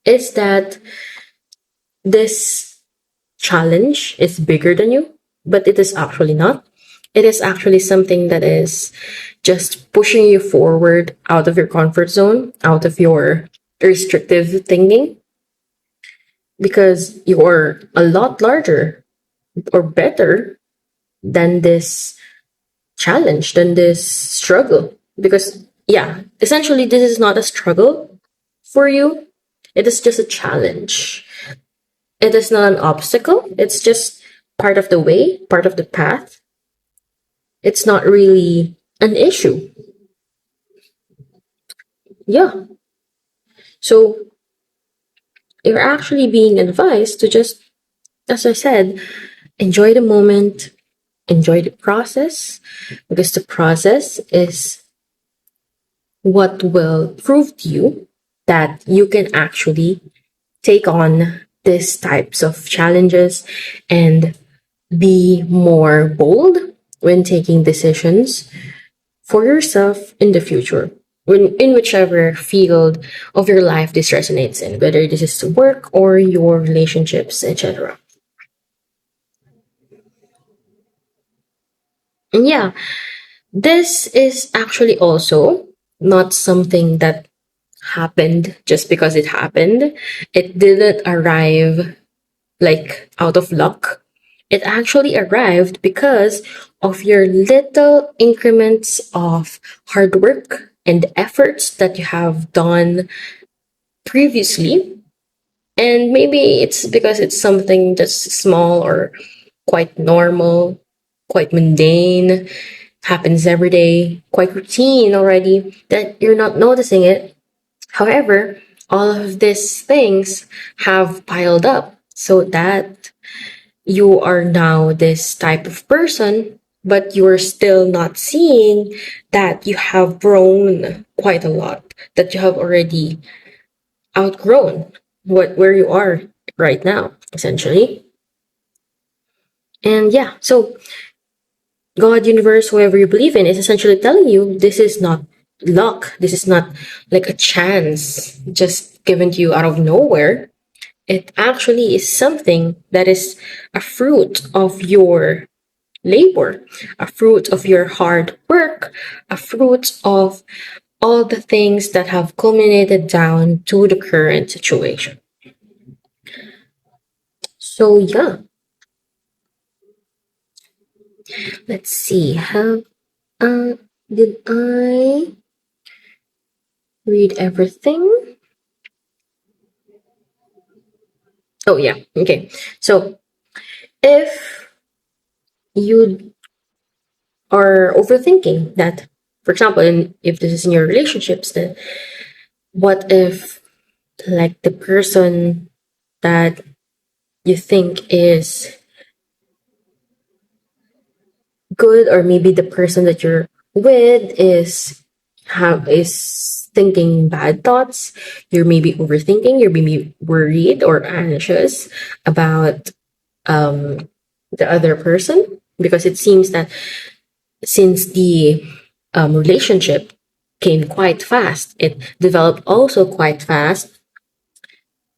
is that this challenge is bigger than you, but it is actually not. It is actually something that is just pushing you forward out of your comfort zone, out of your restrictive thinking, because you're a lot larger or better than this challenge, than this struggle. Because, yeah, essentially, this is not a struggle for you, it is just a challenge. It is not an obstacle, it's just part of the way, part of the path. It's not really an issue. Yeah. So you're actually being advised to just, as I said, enjoy the moment, enjoy the process, because the process is what will prove to you that you can actually take on these types of challenges and be more bold when taking decisions for yourself in the future, in whichever field of your life this resonates in, whether this is work or your relationships, etc. And yeah, this is actually also not something that happened just because it happened. It didn't arrive like out of luck. It actually arrived because of your little increments of hard work and efforts that you have done previously. And maybe it's because it's something just small or quite normal, quite mundane, happens every day, quite routine already, that you're not noticing it. However, all of these things have piled up so that you are now this type of person, but you're still not seeing that you have grown quite a lot, that you have already outgrown where you are right now, essentially. And yeah, so God, universe, whoever you believe in, is essentially telling you this is not luck. This is not like a chance just given to you out of nowhere. It actually is something that is a fruit of your labor, a fruit of your hard work, a fruit of all the things that have culminated down to the current situation. So yeah, let's see. Have did I read everything? Oh yeah, okay. So if you are overthinking that, for example, if this is in your relationships, then what if like the person that you think is good, or maybe the person that you're with is thinking bad thoughts, you're maybe overthinking, you're maybe worried or anxious about the other person, because it seems that since the relationship came quite fast, it developed also quite fast,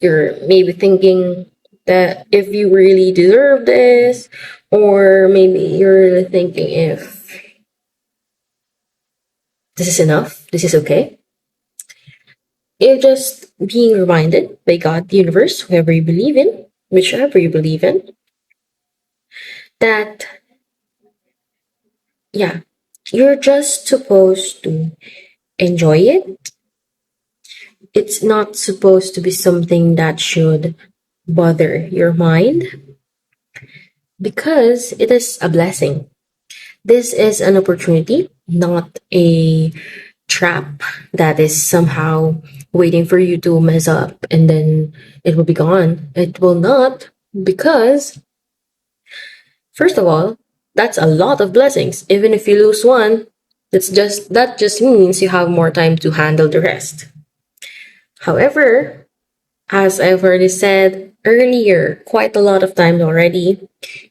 you're maybe thinking that if you really deserve this, or maybe you're really thinking if this is enough, this is okay. You're just being reminded by God, the universe, whoever you believe in, whichever you believe in, that, yeah, you're just supposed to enjoy it. It's not supposed to be something that should bother your mind, because it is a blessing. This is an opportunity, not a trap that is somehow waiting for you to mess up and then it will be gone. It will not, because, first of all, that's a lot of blessings. Even if you lose one, that just means you have more time to handle the rest. However, as I've already said earlier, quite a lot of times already,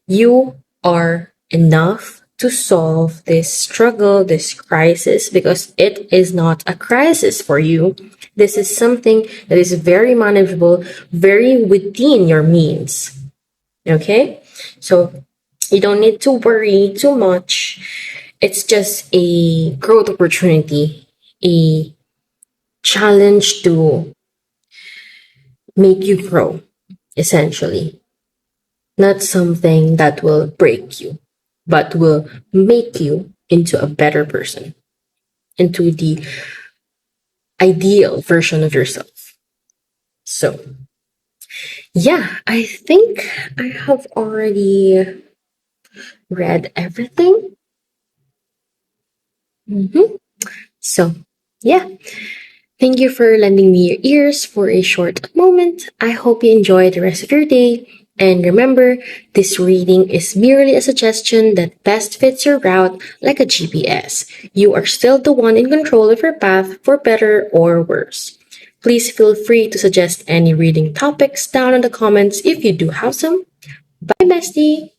you are enough to solve this struggle, this crisis, because it is not a crisis for you. This is something that is very manageable, very within your means. Okay? So you don't need to worry too much. It's just a growth opportunity, a challenge to make you grow, essentially. Not something that will break you, but will make you into a better person, into the ideal version of yourself. So, yeah, I think I have already read everything. So, yeah, thank you for lending me your ears for a short moment. I hope you enjoy the rest of your day. And remember, this reading is merely a suggestion that best fits your route like a GPS. You are still the one in control of your path, for better or worse. Please feel free to suggest any reading topics down in the comments if you do have some. Bye, bestie!